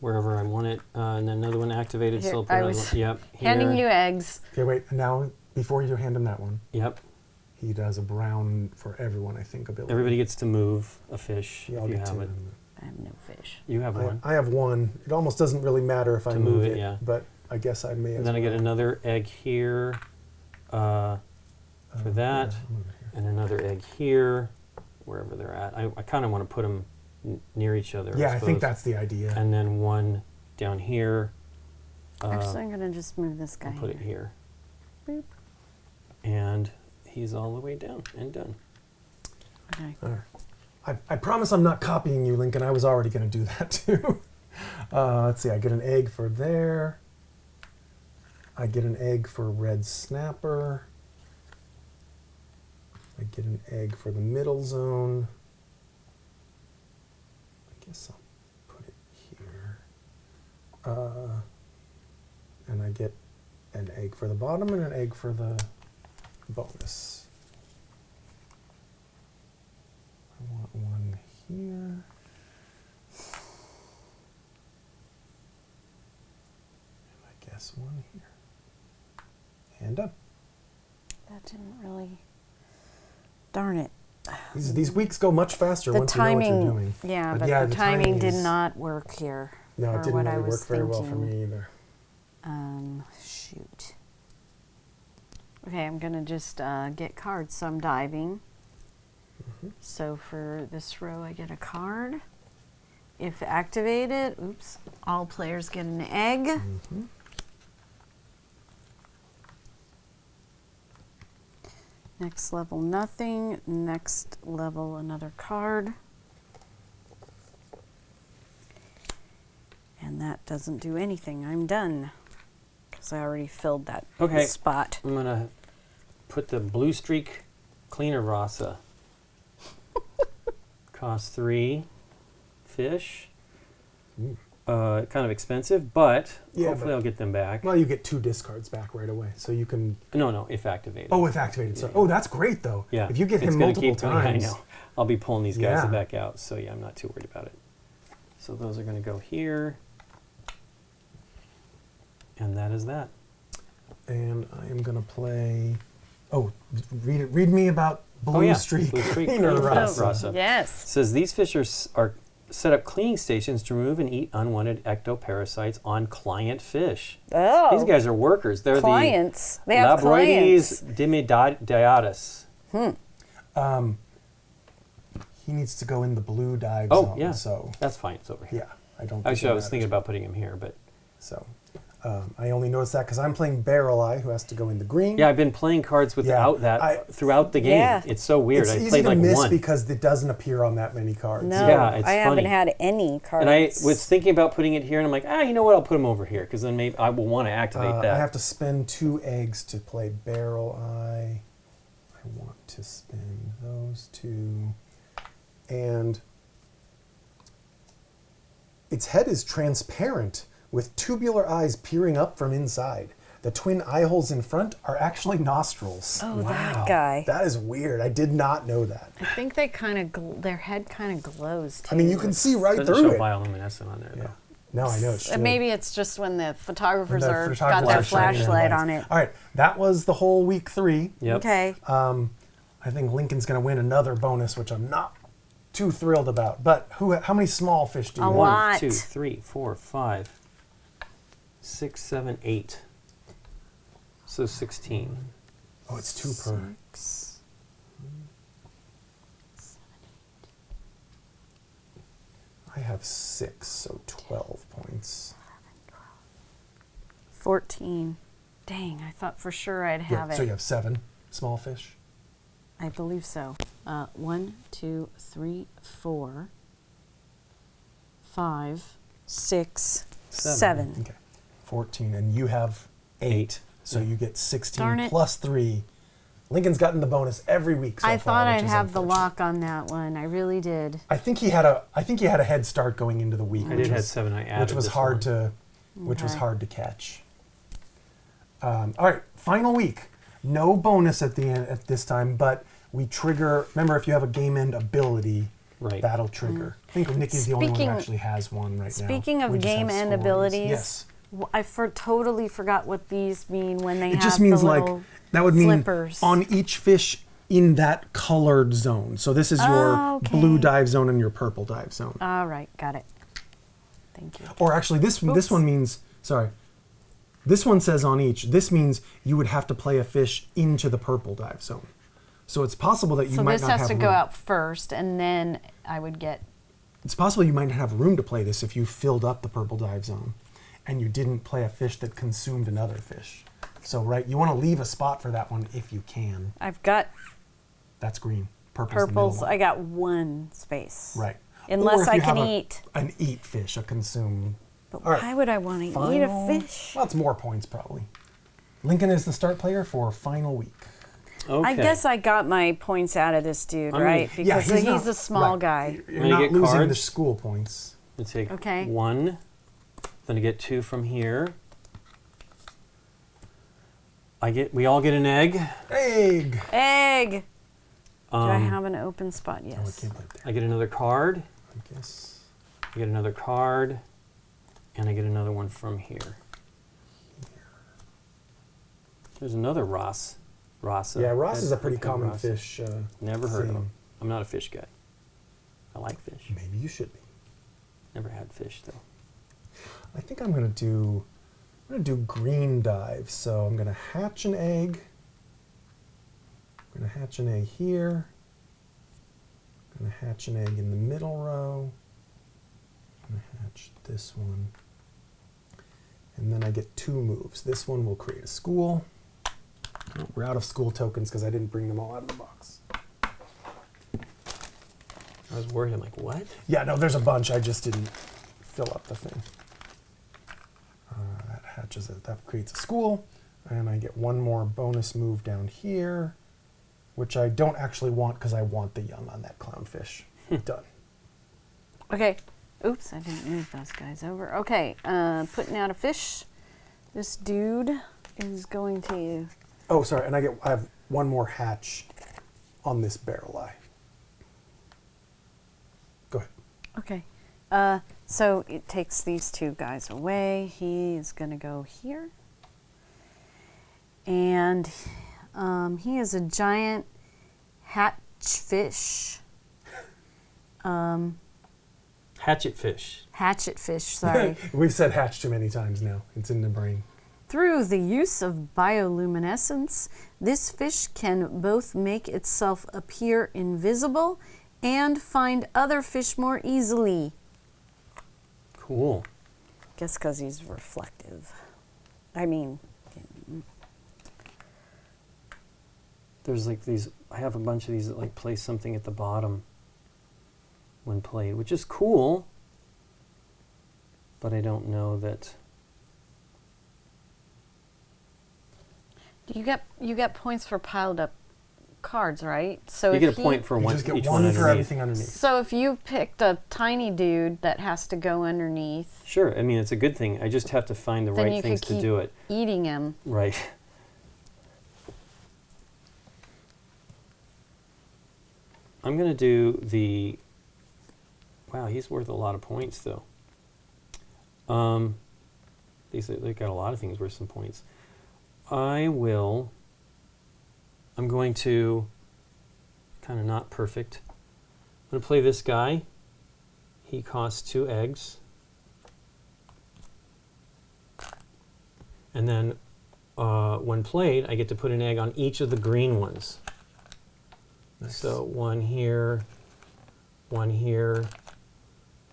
wherever I want it, and then another one activated. Here, So I'll put I another was one. Yep. Handing here. you eggs. Okay, wait. Now, before you hand him that one, Yep. he does a brown for everyone, I think, ability. Everybody gets to move a fish Yeah, I'll if you get have to it. him. I have no fish. You have one. I have 1. It almost doesn't really matter if I To move move it, it, yeah. but I guess I may as And then I well. get another egg here for that, Yeah, I'll move it here. and another egg here, wherever they're at. I kind of want to put them near each other. Yeah, I think suppose. that's the idea. And then one down here. Actually, I'm going to just move this guy I'll put it here. here. Boop. And he's all the way down and done. Okay. All right. I promise I'm not copying you, Lincoln. I was already going to do that too. Let's see. I get an egg for there. I get an egg for red snapper. I get an egg for the middle zone. I guess I'll put it here. And I get an egg for the bottom and an egg for the bonus. I want one here. And I guess one here. And done. That didn't really. Darn it. These weeks go much faster The once you know what timing. you're doing. Yeah, But but yeah, the the timing timing did is- not work here. No, for it didn't what I really was work very well for thinking. me either. Shoot. Okay, I'm gonna just get cards. So I'm diving. So for this row, I get a card. If activated, oops, all players get an egg. Next level, nothing. Next level, another card. And that doesn't do anything. I'm done. Because I already filled that spot. I'm going to put the Blue Streak Cleaner Rasa. Cost 3 fish. Kind of expensive, but hopefully I'll get them back. Well, you get 2 discards back right away, so you can... No, if activated. Oh, if activated. So, oh, that's great, though. Yeah. If you get him gonna multiple times... I know. I'll be pulling these guys back out, so yeah, I'm not too worried about it. So those are going to go here. And that is that. And I am going to play... Oh, read me about Blue Streak Cleaner Rasa. Yes. It says these fish are set up cleaning stations to remove and eat unwanted ectoparasites on client fish. Oh. These guys are workers. They're clients. The they have clients. Dimidiatus. He needs to go in the blue dive Oh, zone. yeah. So that's fine. It's over here. yeah, I don't. Actually, I was thinking about putting him here, but so. I only noticed that because I'm playing Barrel Eye, who has to go in the green. yeah, I've been playing cards without that throughout the game. Yeah. It's so weird. It's I easy played to like miss one. because it doesn't appear on that many cards. No, Yeah, it's I haven't funny. had any cards. And I was thinking about putting it here, and I'm like, you know what? I'll put him over here because then maybe I will want to activate that. I have to spend 2 eggs to play Barrel Eye. I want to spend those 2. And its head is transparent with tubular eyes peering up from inside. The twin eye holes in front are actually nostrils. Oh, that guy. That is weird. I did not know that. I think they kind of their head kind of glows too. I mean, you can see right Doesn't through show it. bioluminescent on there, though. No, I know it's true. Maybe it's just when the photographers The got photographers their are shining their flashlight lights. on it. All right, that was the whole week 3. Yep. Okay. I think Lincoln's going to win another bonus, which I'm not too thrilled about. But how many small fish do you A have? lot. 1, 2, 3, 4, 5, 6, 7, 8. So 16. Oh, it's 2 per. 6, 7, I have 6, so 12 points. 14. Dang, I thought for sure I'd have it. So you have 7 small fish? I believe so. 1, 2, 3, 4, 5, 6, 7. Okay. 14, and you have 8. So you get 16 Darn it. plus 3. Lincoln's gotten the bonus every week so I far, thought which I'd is have the unfortunate. lock on that one. I really did. I think he had a head start going into the week. I did have 7. I added which was this hard one. to hard to catch. All right, final week. No bonus at the end at this time, but we trigger. Remember, if you have a game end ability, Right. that'll trigger. I think Nikki's the only one who Speaking- actually has one right now. Speaking of We just game have end scorings. abilities, yes, I totally forgot what these mean when they it have just means the like little that would mean flippers. on each fish in that colored zone. So this is your Oh, okay. blue dive zone and your purple dive zone. All right, got it. Thank you. Or actually, this one means, sorry, this one says on each, this means you would have to play a fish into the purple dive zone. So it's possible that you So might this not has have to room. go out first, and then I would get. It's possible you might not have room to play this if you filled up the purple dive zone and you didn't play a fish that consumed another fish. So, right, you want to leave a spot for that one if you can. I've got That's green. Purple's the purples. middle one. I got one space. Right. Unless Or if I you can have eat. an eat fish, a consume. But All right. why would I want to eat a Final- fish? Well, it's more points probably. Lincoln is the start player for final week. Okay. I guess I got my points out of this dude, I mean, right? Yeah, Because he's not- a small right. guy. You're Wanna not get losing the cards? school points. Let's take Okay. 1. Then I get 2 from here. We all get an egg. Egg! Egg. Do I Um, have an open spot? Oh, it Yes. came right there. I get another card. I guess. I get another card. And I get another one from here. There's another Rasa. Yeah, Ross is a pretty Okay, common Rasa. fish. Never heard of thing. him. I'm not a fish guy. I like fish. Maybe you should be. Never had fish though. I think I'm gonna do green dive. So I'm gonna hatch an egg. I'm gonna hatch an egg here. I'm gonna hatch an egg in the middle row. I'm gonna hatch this one. And then I get 2 moves. This one will create a school. We're out of school tokens because I didn't bring them all out of the box. I was worried. I'm like, what? Yeah, no, there's a bunch. I just didn't fill up the thing. That hatches it. That creates a school. And I get one more bonus move down here, which I don't actually want because I want the young on that clownfish. Done. Okay. Oops, I didn't move those guys over. Okay, putting out a fish. This dude is going to... Oh, sorry, and I have one more hatch on this barrel eye. Go ahead. Okay. So it takes these two guys away. He is going to go here. And he is a giant hatch fish. Hatchet fish. Hatchet fish, sorry. We've said hatch too many times now. It's in the brain. Through the use of bioluminescence, this fish can both make itself appear invisible and find other fish more easily. Cool. Guess because he's reflective. I mean... There's like these, I have a bunch of these that like place something at the bottom when played, which is cool, but I don't know that. You get points for piled up cards, right? So You if get a point for You one, just get each one one for underneath. everything underneath. So if you picked a tiny dude that has to go underneath, Sure, I mean, it's a good thing. I just have to find the then right you things could to keep do it. eating him. Right. I'm going to do the... Wow, he's worth a lot of points, though. They've got a lot of things worth some points. I'm going to... Kind of not perfect. I'm going to play this guy. He costs 2 eggs. And then when played, I get to put an egg on each of the green ones. Nice. So one here, one here,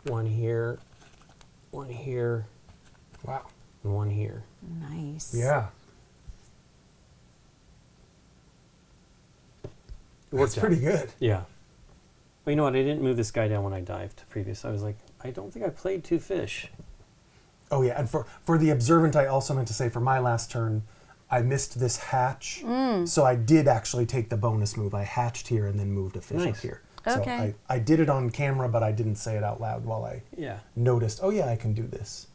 one here, one here, Wow. and one here. Nice. Yeah. It worked That's out. pretty good. Yeah. Well, you know what? I didn't move this guy down when I dived previous. I was like, I don't think I played 2 fish. Oh, yeah. And for the observant, I also meant to say for my last turn, I missed this hatch. So I did actually take the bonus move. I hatched here and then moved a fish up Nice. here. Okay. So I did it on camera, but I didn't say it out loud while I Yeah. noticed, oh, yeah, I can do this.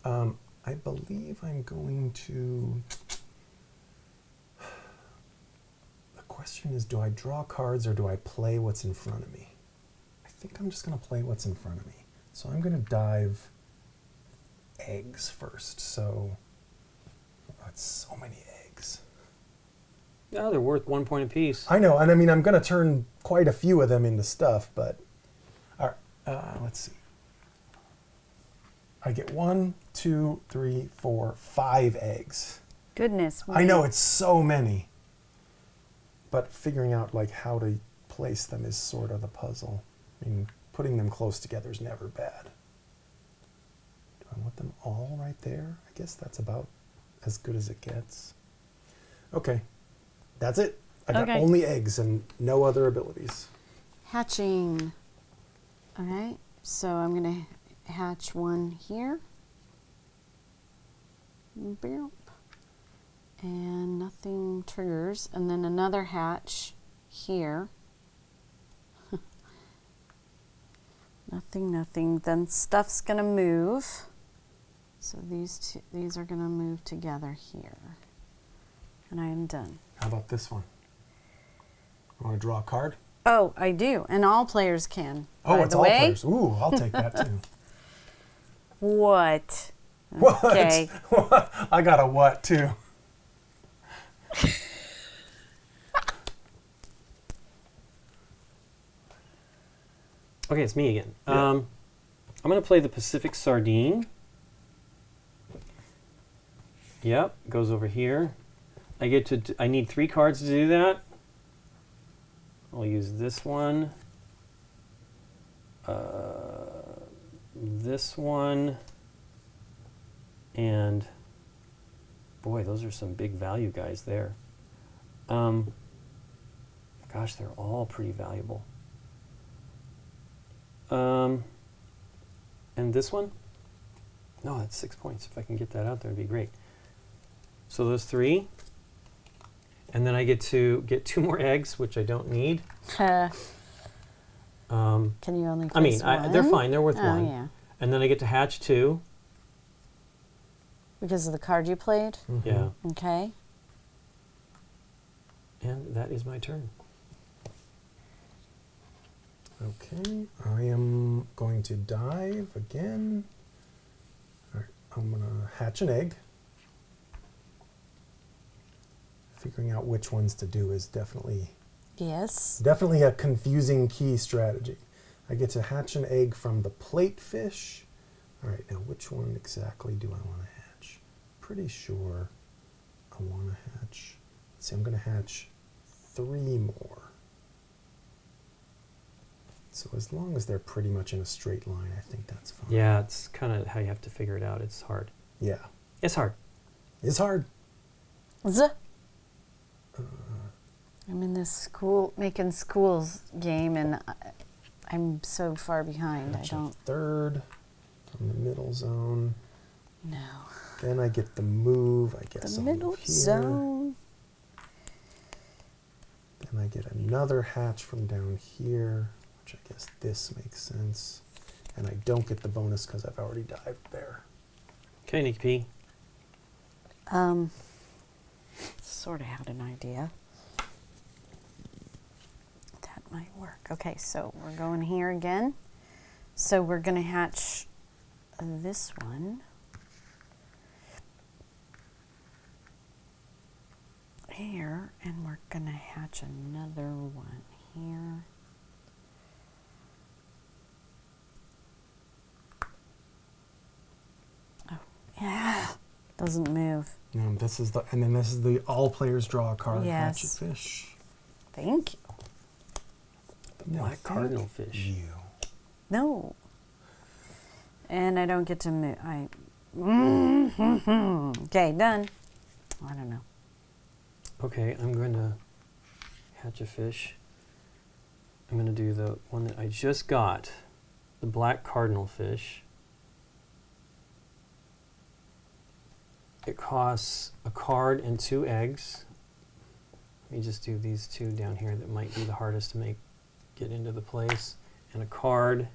I believe I'm going to... The question is, do I draw cards or do I play what's in front of me? I think I'm just going to play what's in front of me. So I'm going to dive eggs first. So that's so many eggs. No, they're worth 1 point apiece. I know, and I mean, I'm going to turn quite a few of them into stuff, but all right, let's see. I get 1, 2, 3, 4, 5 eggs. Goodness. I know it's so many, but figuring out like how to place them is sort of the puzzle. I mean, putting them close together is never bad. Do I want them all right there? I guess that's about as good as it gets. Okay, that's it. I got Okay. only eggs and no other abilities. Hatching. All right. So I'm going to hatch one here. Boop. And nothing triggers. And then another hatch here. Nothing. Then stuff's going to move. So these are going to move together here. And I am done. How about this one? You want to draw a card? Oh, I do. And all players can. Oh, By it's the all way. players. Ooh, I'll take that too. What? What? Okay. I got a what too. Okay, it's me again. Yeah. I'm going to play the Pacific Sardine. Yep, goes over here. I need 3 cards to do that. I'll use this one. This one. And boy, those are some big value guys there. Gosh, they're all pretty valuable. And this one? No, that's 6 points. If I can get that out there, it'd be great. So those 3. And then I get to get 2 more eggs, which I don't need. Can you only place I mean, one? they're fine. They're worth Oh, 1. yeah. And then I get to hatch 2. Because of the card you played? Mhm. Yeah. Okay. And that is my turn. Okay, I am going to dive again. All right, I'm going to hatch an egg. Figuring out which ones to do is definitely a confusing key strategy. I get to hatch an egg from the plate fish. All right, now which one exactly do I want to hatch? Pretty sure I want to hatch. Let's see, I'm going to hatch 3 more. So as long as they're pretty much in a straight line, I think that's fine. Yeah, it's kind of how you have to figure it out. It's hard. Yeah. It's hard. It's hard. I'm in this making schools game, and I'm so far behind. Hatch I a don't 3rd from the middle zone. know. Then I get the move. I guess The I'll middle move here. zone. Then I get another hatch from down here, which I guess this makes sense. And I don't get the bonus because I've already dived there. Okay, Nikki P. Sort of had an idea. That might work. Okay, so we're going here again. So we're going to hatch this one. Here, and we're going to hatch another one here. Oh, yeah. Doesn't move. This is the all players draw a card. Yes. Hatch a fish. Thank you. The black cardinal fish. You. No. And I don't get to move. Okay, done. I don't know. Okay, I'm going to hatch a fish. I'm going to do the one that I just got, the black cardinal fish. It costs a card and 2 eggs. Let me just do these 2 down here that might be the hardest to get into the place. And a card.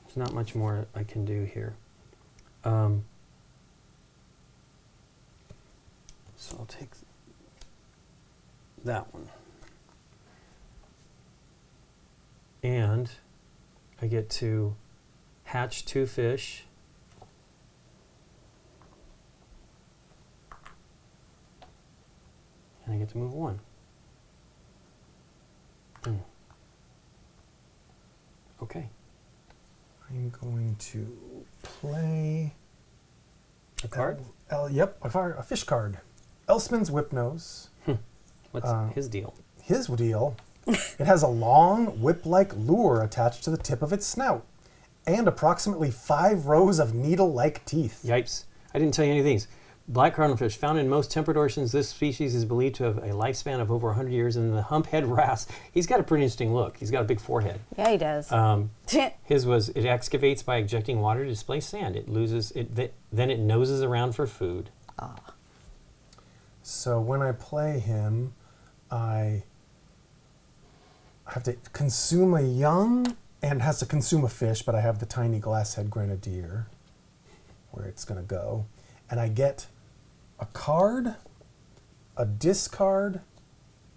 There's not much more I can do here. So I'll take that one. And I get to hatch 2 fish. And I get to move 1. Okay. I'm going to play A card? Yep, a fish card. Elsman's Whipnose. What's his deal? His deal, it has a long whip-like lure attached to the tip of its snout and approximately 5 rows of needle-like teeth. Yipes. I didn't tell you any of these. Black cardinalfish, found in most temperate oceans, this species is believed to have a lifespan of over 100 years. And the humphead wrasse, he's got a pretty interesting look. He's got a big forehead. Yeah, he does. His was, it excavates by ejecting water to displace sand. It loses, then it noses around for food. So when I play him, I have to consume a young and has to consume a fish, but I have the tiny glasshead grenadier where it's going to go. And I get a card, a discard,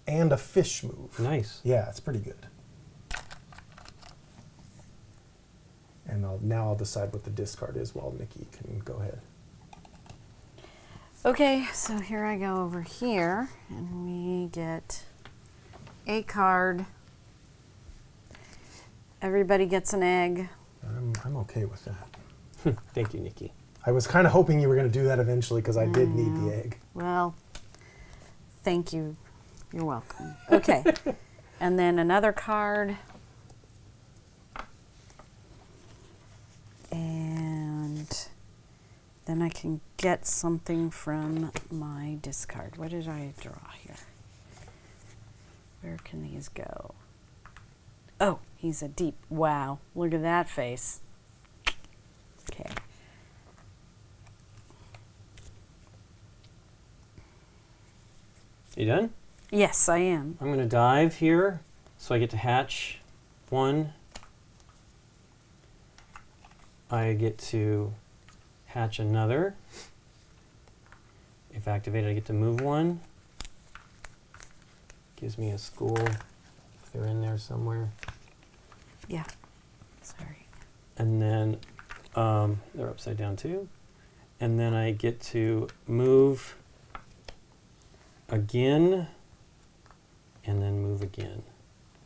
and a fish move. Nice. Yeah, it's pretty good. And now I'll decide what the discard is while Nikki can go ahead. Okay, so here I go over here, and we get a card. Everybody gets an egg. I'm okay with that. Thank you, Nikki. I was kind of hoping you were going to do that eventually because I did need the egg. Well, thank you. You're welcome. Okay. And then another card. Then I can get something from my discard. What did I draw here? Where can these go? Oh, he's a deep. Wow, look at that face. Okay. You done? Yes, I am. I'm going to dive here, so I get to hatch one. I get to hatch another. If activated, I get to move one. Gives me a school if they're in there somewhere. Yeah. Sorry. And then they're upside down too. And then I get to move again and then move again.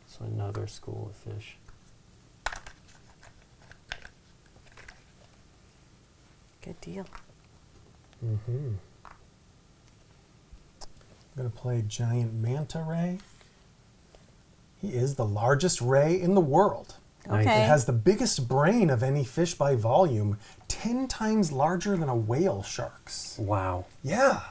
So another school of fish. Good deal. I'm going to play Giant Manta Ray. He is the largest ray in the world. Nice. Okay. It has the biggest brain of any fish by volume, 10 times larger than a whale shark's. Wow. Yeah.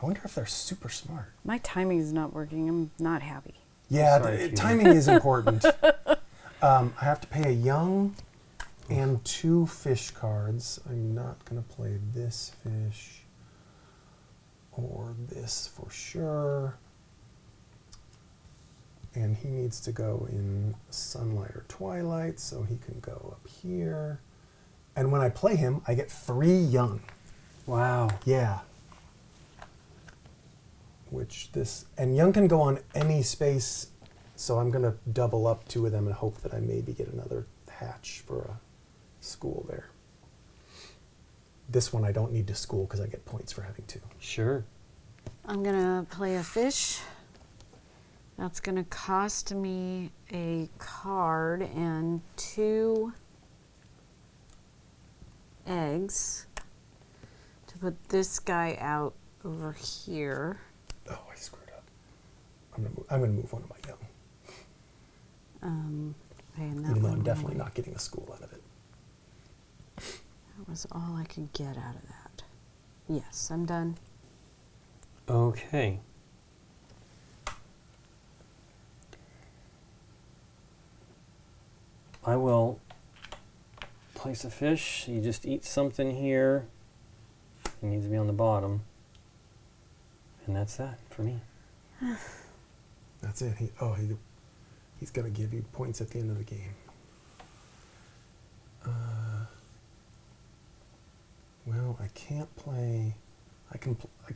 I wonder if they're super smart. My timing is not working. I'm not happy. Yeah, Sorry, Cutie. timing is important. I have to pay a young and 2 fish cards. I'm not going to play this fish or this for sure. And he needs to go in sunlight or twilight, so he can go up here. And when I play him, I get 3 young. Wow. Yeah. And young can go on any space, so I'm going to double up 2 of them and hope that I maybe get another hatch for a school there. This one I don't need to school because I get points for having 2. Sure. I'm going to play a fish. That's going to cost me a card and 2 eggs to put this guy out over here. Oh, I screwed up. I'm going to move one of my young. And that Even though one I'm definitely really- not getting a school out of it. That was all I could get out of that. Yes, I'm done. Okay. I will place a fish. You just eat something here. It needs to be on the bottom. And that's that for me. That's it. He's going to give you points at the end of the game. Well, I can't play. I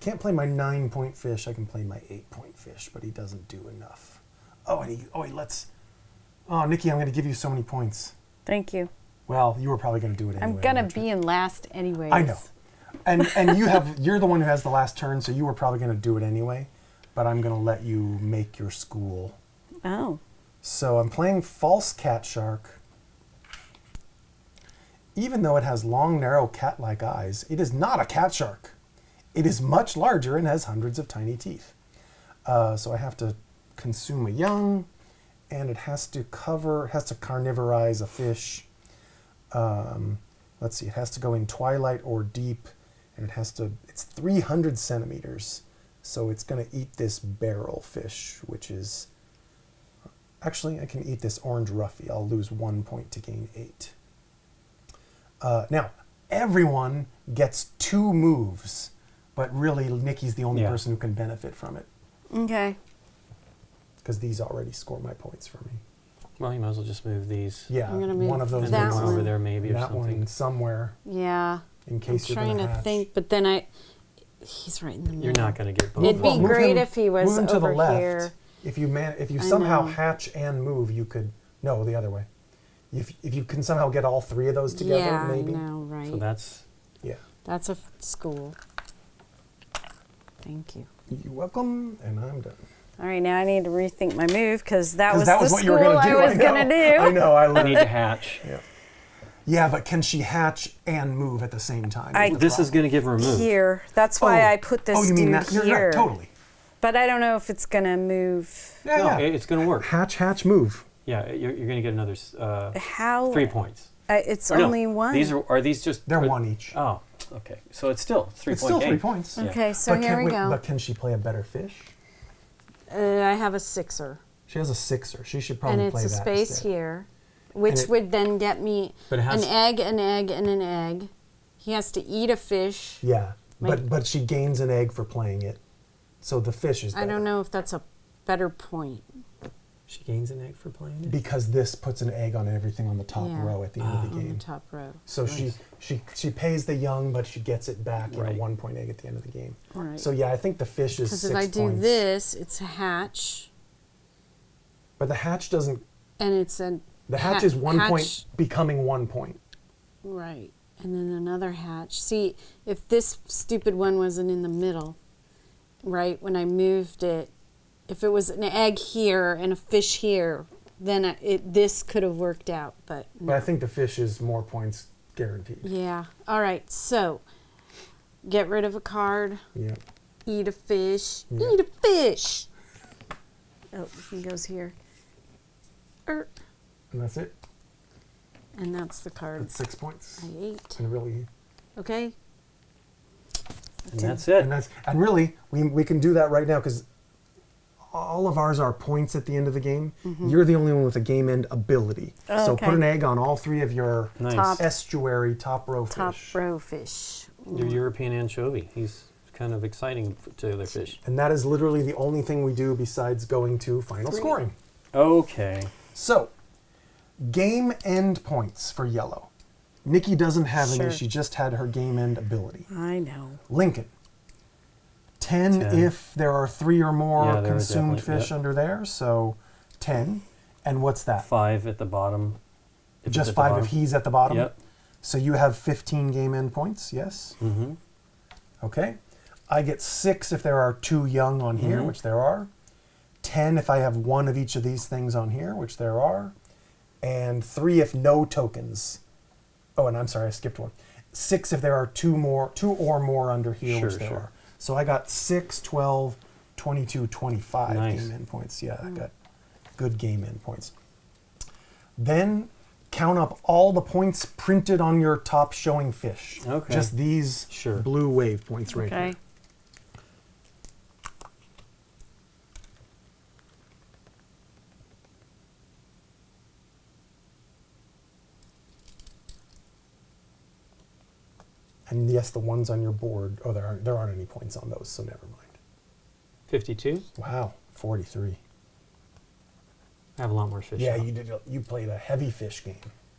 can't play my 9-point fish. I can play my 8-point fish, but he doesn't do enough. Oh, he lets. Oh, Nikki, I'm going to give you so many points. Thank you. Well, you were probably going to do it anyway. I'm going to be in last anyways. I know. And you're the one who has the last turn, so you were probably going to do it anyway. But I'm going to let you make your school. Oh. So I'm playing False Cat Shark. Even though it has long, narrow, cat-like eyes, it is not a cat shark. It is much larger and has hundreds of tiny teeth. So I have to consume a young, and it has to carnivorize a fish. Let's see, it has to go in twilight or deep, and it's 300 centimeters. So it's going to eat this barrel fish, which is, actually I can eat this orange roughy. I'll lose 1 point to gain 8. Now, everyone gets 2 moves, but really Nikki's the only person who can benefit from it. Okay. Because these already score my points for me. Well, you might as well just move these. Yeah, I'm gonna move one of those And then that one one. over there maybe or that something. one somewhere Yeah. in case I'm you're trying going to hatch. think, but then he's right in the middle. You're not going to get both. It'd be of them. move great him- if he was move him to over the left. here. If you I somehow know. hatch and move, you could. No, the other way. If you can somehow get all 3 of those together, yeah, maybe. I know, right? So that's Yeah. That's a school. Thank you. You're welcome, and I'm done. All right, now I need to rethink my move because that was that the was what you school were going to do. I was going to do. I know. I I love need to hatch. Yeah. Yeah, but can she hatch and move at the same time? I- This is going to give her a move. Here. That's why I put this Oh, you mean dude that? You're here. right, totally. But I don't know if it's going to move. Yeah, No, yeah. it's going to work. Hatch, move. Yeah, you're going to get another How? 3 points. It's Or no, only one. Are these just... They're one each. Oh, okay. So it's still 3 It's point still game. 3 points. Yeah. Okay, so here we go. But can she play a better fish? I have a 6er. She has a 6er. She should And probably it's play a that space instead. here, which it- would then get me But it has- an egg, an egg, and an egg. He has to eat a fish. Yeah, Like- but she gains an egg for playing it. So the fish is better. I don't know if that's a better point. She gains an egg for playing it? Because this puts an egg on everything on the top Yeah. row at the end of the On game. the top row. So she pays the young, but she gets it back in Right. a 1 point egg at the end of the game. Right. So yeah, I think the fish is Because 6 if I points. do this, it's a hatch, But the hatch doesn't. and it's a The hatch is 1 hatch- point becoming 1 point. Right. And then another hatch. See, if this stupid one wasn't in the middle, right, when I moved it, if it was an egg here and a fish here, then this could have worked out. But But I think the fish is more points guaranteed. yeah. All right. So get rid of a card. Yeah. Eat a fish. Yeah. Eat a fish. Oh, he goes here. Er, And that's it. and that's the card That's 6 points. I ate. And really, Okay. And that's it. and really, we can do that right now because all of ours are points at the end of the game. You're the only one with a game end ability. Oh, so okay. put an egg on all 3 of your Nice. Top- estuary top row Top fish. row fish. Your European anchovy. He's kind of exciting to other fish. And that is literally the only thing we do besides going to final scoring. Okay. So, game end points for yellow. Nikki doesn't have Sure. any. She just had her game end ability. I know. Lincoln. 10 10. if there are 3 or more Yeah, there are consumed definitely- fish under there. So 10. And what's that? 5 at the bottom. If Just it's at the 5 bottom. if he's at the bottom? Yep. So you have 15 game end points, yes? Mm-hmm. Okay. I get 6 if there are 2 young on here, Mhm. which there are. 10 if I have 1 of each of these things on here, which there are. And 3 if no tokens. Oh, and I'm sorry, I skipped one. 6 if there are 2 or more under here, Sure, which there sure. are. So I got 6, 12, 22, 25 Nice. game end points. Yeah, I got good game end points. Then count up all the points printed on your top showing fish. Okay. Just these Sure. blue wave points right Okay. here. And yes, the ones on your board, oh, there aren't any points on those, so never mind. 52. Wow, 43. I have a lot more fish. Yeah, now. you played a heavy fish game.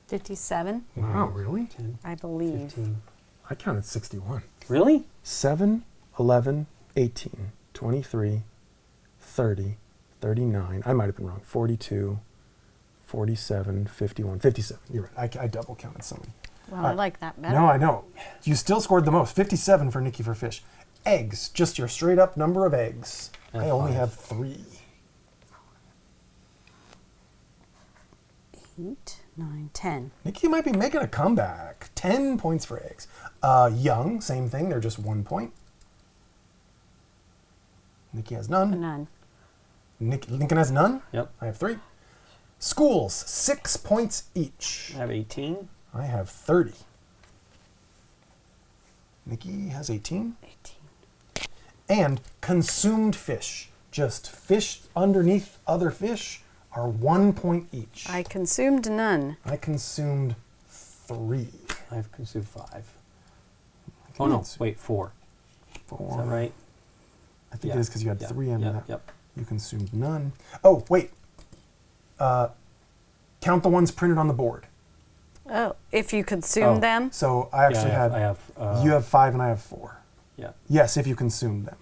57, Wow, really? 10, I believe. 15. I counted 61. Really? 7, 11, 18, 23, 30, 39. I might have been wrong. 42, 47, 51, 57. You're right. I double counted something. Well, I like that better. No, I know. You still scored the most. 57 for Nikki for fish. Eggs, just your straight up number of eggs. I have I only 5. have 3. 8, 9, 10. Nikki might be making a comeback. 10 points for eggs. Young, same thing. They're just 1 point. Nikki has none. None. Lincoln has none. Yep. I have 3. Schools, 6 points each. I have 18. I have 30. Nikki has 18. 18. And consumed fish. Just fish underneath other fish are 1 point each. I consumed none. I consumed 3. I've consumed 5. Oh no, wait, 4. 4. Is that right? I think Yeah. it is because you had Yeah. 3 under Yep, that. yep. You consumed none. Oh, wait. Count the ones printed on the board. Oh, if you consume Oh. them? So I actually Yeah, had. I have. You have 5 and I have 4. Yeah. Yes, if you consume them.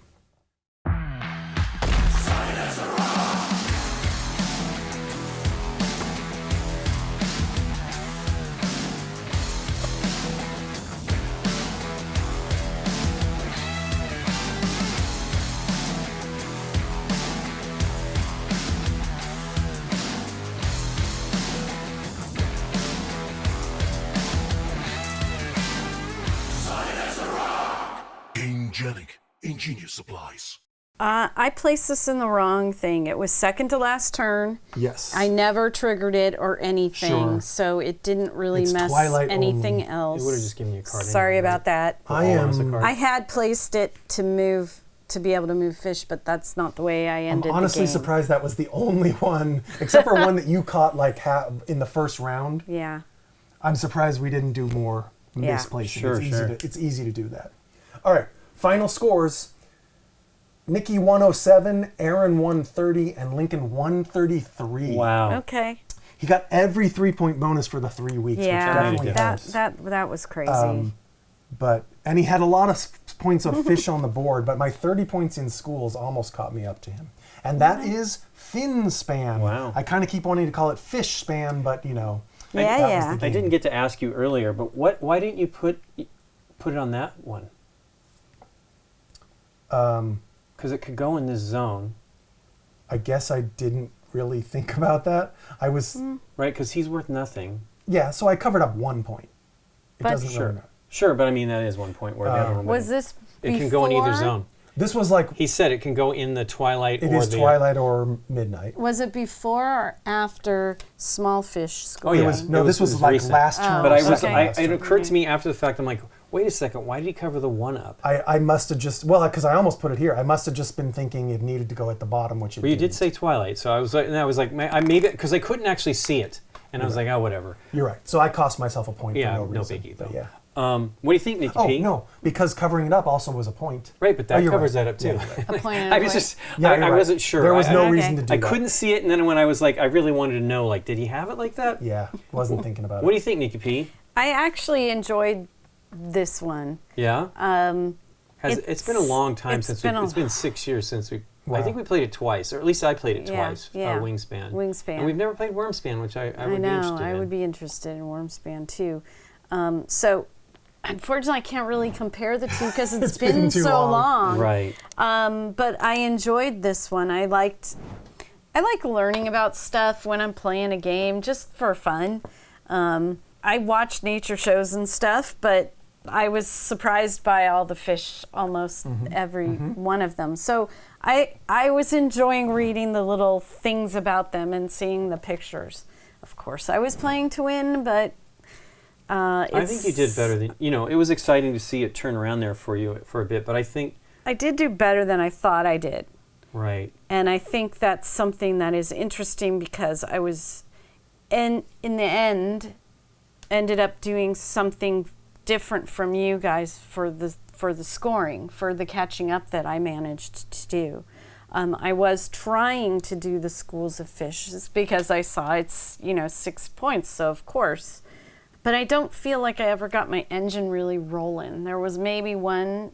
Gamegenic, ingenious supplies. I placed this in the wrong thing. It was second to last turn. Yes. I never triggered it or anything, Sure. so it didn't really It's mess Twilight anything only. else. It would have just given you a card. Sorry anyway, about that. I Almost a am. card. I had placed it to be able to move fish, but that's not the way I I'm ended honestly the game. surprised that was the only one, except for one that you caught like in the first round. Yeah. I'm surprised we didn't do more Yeah. misplacing. Sure, It's easy to do that. All right, final scores. Nikki 107, Aaron 130, and Lincoln 133. Wow. Okay. He got every 3-point bonus for the 3 weeks, which Yeah. definitely That helps. that was crazy. And he had a lot of points of fish on the board, but my 30 points in schools almost caught me up to him. And that is Finspan. Wow. I kind of keep wanting to call it Fish Span, but you know. Yeah, that was yeah. the I game. didn't get to ask you earlier, but why didn't you put it on that one? Because it could go in this zone, I guess I didn't really think about that. I was, right? Because he's worth nothing. yeah, so I covered up 1 point. It But- doesn't Sure. really matter. Sure, but I mean that is 1 point where the other one Was wouldn't. this It before? can go in either zone. This was like, He said it can go in the twilight it or is the twilight or midnight. Was it before or after small fish Oh scoring? yeah, It was, no, this was, it like recent. last turn. But or I was, second I, last it turn. occurred to me after the fact. I'm like, wait a second, why did he cover the one up? I must have just, well, because I almost put it here. I must have just been thinking it needed to go at the bottom, which it Well, you did didn't. say twilight, so I was like, I maybe because I couldn't actually see it, and I was like, oh, whatever. You're right. So I cost myself a point Yeah, for no no reason. biggie, But though. yeah. What do you think, Nikki Oh, P? no, because covering it up also was a point. Right, but that you're covers right. that up too. Yeah, you're right. A point and a I was point. just, Yeah, I you're right. wasn't sure. There was no Okay. reason to do I that. couldn't see it, and then when I was like, I really wanted to know, like, did he have it like that? Yeah, wasn't thinking about What do it. you think, Nikki P? I actually enjoyed this one. Yeah. It's been a long time it's since been it's been 6 years since we. Wow. I think we played it twice, or at least I played it Yeah, twice. yeah. Wingspan. Wingspan. And we've never played Wormspan, which I would I be know. interested I in. would be interested in Wormspan too. So, unfortunately, I can't really compare the two because it's been too so long. long. Right. But I enjoyed this one. I like learning about stuff when I'm playing a game just for fun. I watch nature shows and stuff, but I was surprised by all the fish, almost every one of them. So I was enjoying reading the little things about them and seeing the pictures. Of course, I was playing to win, but I think you did better than it was exciting to see it turn around there for you for a bit, but I think I did do better than I thought I did. right. And I think that's something that is interesting because I was, in the end, ended up doing something different from you guys for the scoring, for the catching up that I managed to do. I was trying to do the schools of fish just because I saw it's 6 points, so of course. But I don't feel like I ever got my engine really rolling. There was maybe one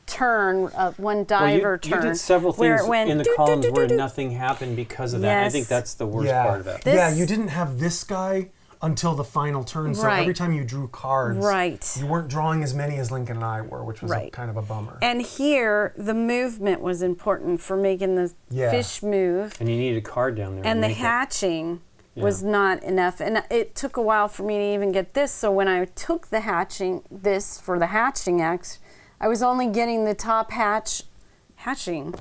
turn, one diver you turn. did several where things it went in the doo, doo, columns doo, where doo, doo. nothing happened because of that. I think Yes. that's the worst Yeah. part of it. This- Yeah, you didn't have this guy until the final turn, so Right. every time you drew cards, Right. you weren't drawing as many as Lincoln and I were, which was Right. kind of a bummer. And here, the movement was important for making the Yeah. fish move, And you needed a card down there. and to the make it. hatching was Yeah. not enough. And it took a while for me to even get this. So when I took the hatching, this for the hatching X, I was only getting the top hatching.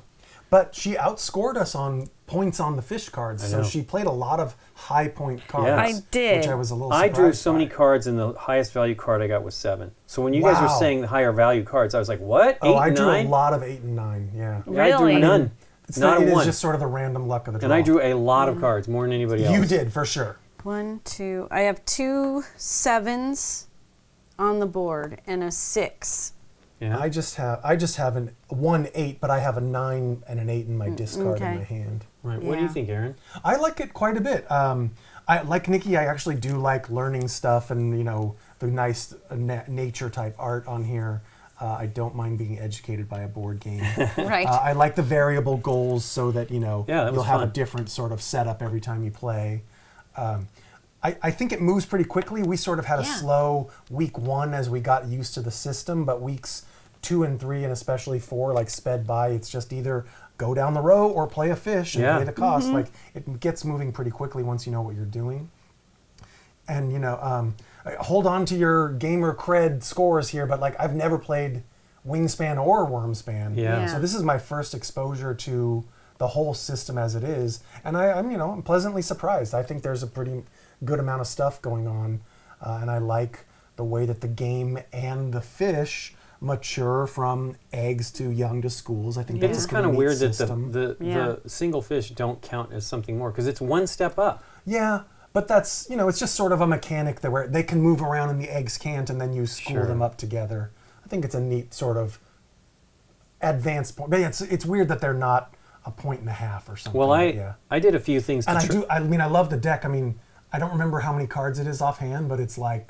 But she outscored us on points on the fish cards, I so know. she played a lot of high point cards. Yes. I did. Which I was a little I surprised drew so by. many cards, and the highest value card I got was 7. So when you guys were Wow. saying the higher value cards, I was like, what? 8 Oh, I and drew 9? a lot of 8 and 9, yeah. Yeah, I drew Really? none. It's Not it a is one. just sort of the random luck of the draw. And I drew a lot of cards, more than anybody else. You did, for sure. 1, 2. I have 2 7s on the board and a 6. Yeah. I just have an 1 8, but I have a 9 and an 8 in my discard okay. in my hand. Right. What do you Yeah. think, Aaron? I like it quite a bit. I like Nikki. I actually do like learning stuff and the nice nature type art on here. I don't mind being educated by a board game. Right. I like the variable goals so that that was you'll have a fun. different sort of setup every time you play. I think it moves pretty quickly. We sort of had a Yeah. slow week 1 as we got used to the system, but weeks 2 and 3 and especially 4 sped by. It's just either go down the row or play a fish and Yeah. pay the cost. Mm-hmm. It gets moving pretty quickly once you know what you're doing. And hold on to your gamer cred scores here, but I've never played Wingspan or Wormspan. Yeah. So this is my first exposure to the whole system as it is, and I'm pleasantly surprised. I think there's a pretty good amount of stuff going on, and I like the way that the game and the fish mature from eggs to young to schools. I think It that's is a kind of neat weird that system. the single fish don't count as something more because it's one step up. Yeah, but that's, it's just sort of a mechanic that where they can move around and the eggs can't, and then you school Sure. them up together. I think it's a neat sort of advanced point. But yeah, it's weird that they're not a point and a half or something. Well, I did a few things. And I love the deck. I mean, I don't remember how many cards it is offhand, but it's like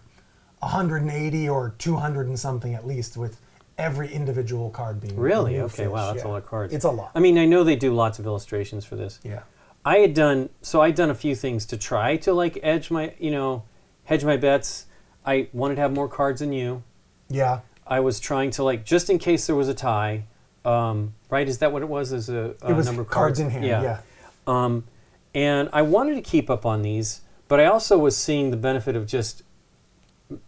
180 or 200 and something at least, with every individual card being Really? a new Okay, fish. wow, that's Yeah. a lot of cards. It's a lot. I mean, I know they do lots of illustrations for this. Yeah. I'd done a few things to try to like hedge my bets. I wanted to have more cards than you. Yeah. I was trying to like, just in case there was a tie, right? Is that what it was? As a It was number of cards in hand. Yeah. And I wanted to keep up on these, but I also was seeing the benefit of just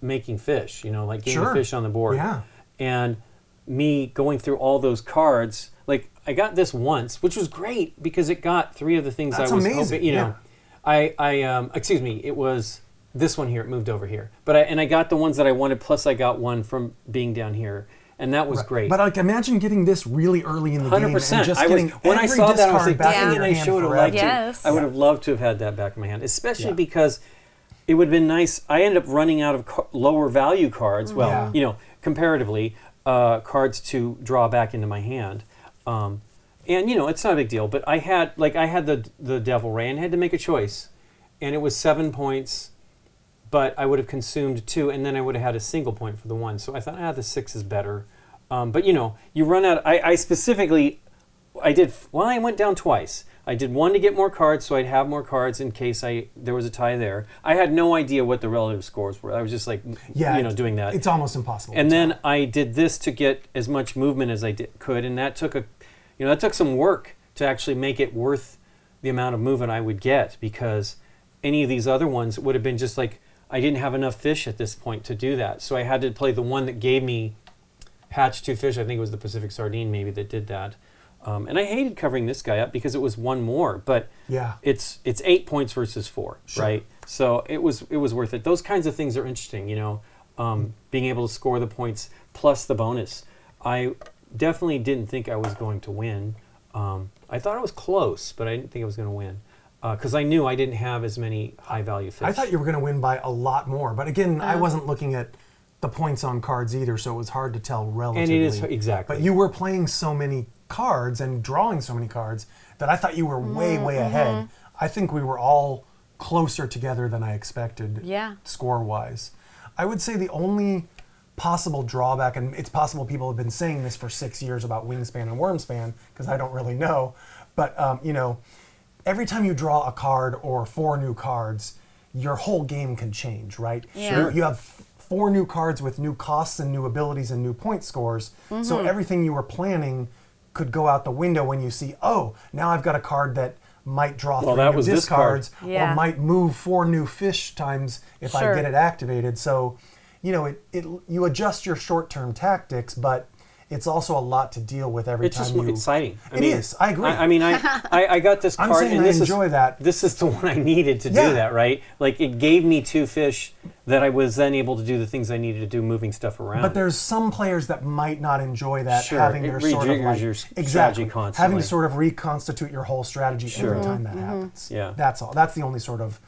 making fish, like getting the Sure. fish on the board. Yeah. And me going through all those cards, like I got this once, which was great because it got 3 of the things That's I was amazing. hoping, excuse me, it was this one here, it moved over here. But I got the ones that I wanted, plus I got one from being down here. And that was great. But like, imagine getting this really early in the game and 100%. just I was, getting when I every saw that, I was discard like, back in dang, your and I hand should have forever. liked Yes. to. I would have loved to have had that back in my hand, especially Yeah. because it would have been nice. I ended up running out of lower value cards. Well, Yeah. comparatively, cards to draw back into my hand. And it's not a big deal. But I had the Devil Ray and had to make a choice, and it was 7 points. But I would have consumed 2, and then I would have had a single point for the 1. So I thought, the 6 is better. But you run out. I specifically, I went down twice. I did one to get more cards, so I'd have more cards in case there was a tie there. I had no idea what the relative scores were. I was just like, doing that. It's almost impossible. And to then tell. I did this to get as much movement as I could, and that took that took some work to actually make it worth the amount of movement I would get, because any of these other ones would have been just like, I didn't have enough fish at this point to do that. So I had to play the one that gave me hatch 2 fish. I think it was the Pacific Sardine maybe that did that. And I hated covering this guy up because it was 1 more, but it's 8 points versus 4, Sure. right? So it was worth it. Those kinds of things are interesting, being able to score the points plus the bonus. I definitely didn't think I was going to win. I thought I was close, but I didn't think I was going to win because I knew I didn't have as many high value fish. I thought you were going to win by a lot more, but again, I wasn't looking at the points on cards either, so it was hard to tell relatively. And it is exactly. But you were playing so many cards and drawing so many cards that I thought you were way ahead. I think we were all closer together than I expected. Yeah. Score-wise, I would say the only possible drawback, and it's possible people have been saying this for 6 years about Wingspan and Wormspan, because I don't really know, but every time you draw a card or 4 new cards, your whole game can change, right? Yeah. You have 4 new cards with new costs and new abilities and new point scores, so everything you were planning could go out the window when you see, now I've got a card that might draw 3 new discards, or might move 4 new fish times if I get it activated. So, you adjust your short-term tactics, but it's also a lot to deal with every it's time just you... exciting. It is. I agree. I got this card, I'm saying and I enjoy that. This is the one I needed to do that, right? Like, it gave me 2 fish that I was then able to do the things I needed to do, moving stuff around. But there's some players that might not enjoy that, Sure, having it their sort of rejiggers your strategy exactly, constantly. having to sort of reconstitute your whole strategy every time that happens. Yeah. That's all. That's the only sort of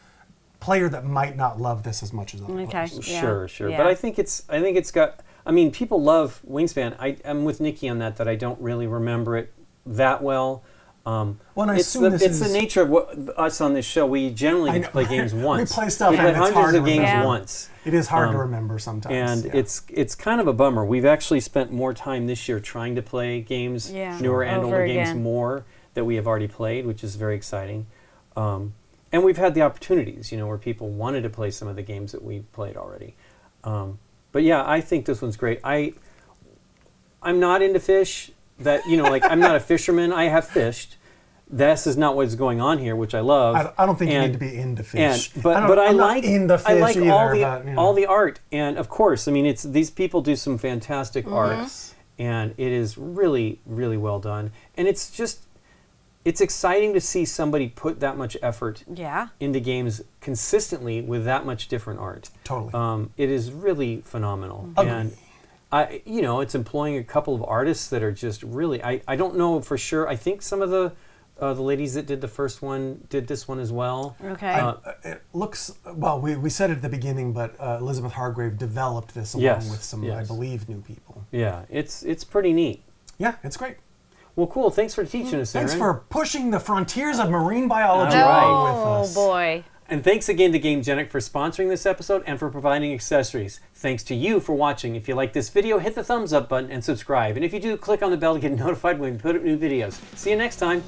player that might not love this as much as other players. Yeah. Sure. Yeah. But I think it's got. I mean, people love Wingspan. I'm with Nikki on that I don't really remember it that well. Well, and I it's assume it's the nature of us on this show. We generally play games once. We play stuff we and play it's hard hundreds to of games remember. once. It is hard to remember sometimes. And it's kind of a bummer. We've actually spent more time this year trying to play games, newer and older games more that we have already played, which is very exciting. And we've had the opportunities, where people wanted to play some of the games that we played already. But yeah, I think this one's great. I'm not into fish. I'm not a fisherman. I have fished. This is not what's going on here, which I love. I don't think you need to be into fish. But I like into fish I like either, all the art, and of course, I mean, these people do some fantastic art, and it is really, really well done. And it's exciting to see somebody put that much effort Yeah. into games consistently with that much different art. Totally. It is really phenomenal. Agree. And it's employing a couple of artists that are just really, I don't know for sure. I think some of the ladies that did the first one did this one as well. Okay. It looks, well, we said it at the beginning, but Elizabeth Hargrave developed this along Yes, with some, yes. I believe, new people. Yeah, it's pretty neat. Yeah, it's great. Well, cool. Thanks for teaching us, Aaron. Thanks for pushing the frontiers of marine biology All right. along with Oh us. boy. And thanks again to Gamegenic for sponsoring this episode and for providing accessories. Thanks to you for watching. If you like this video, hit the thumbs up button and subscribe. And if you do, click on the bell to get notified when we put up new videos. See you next time.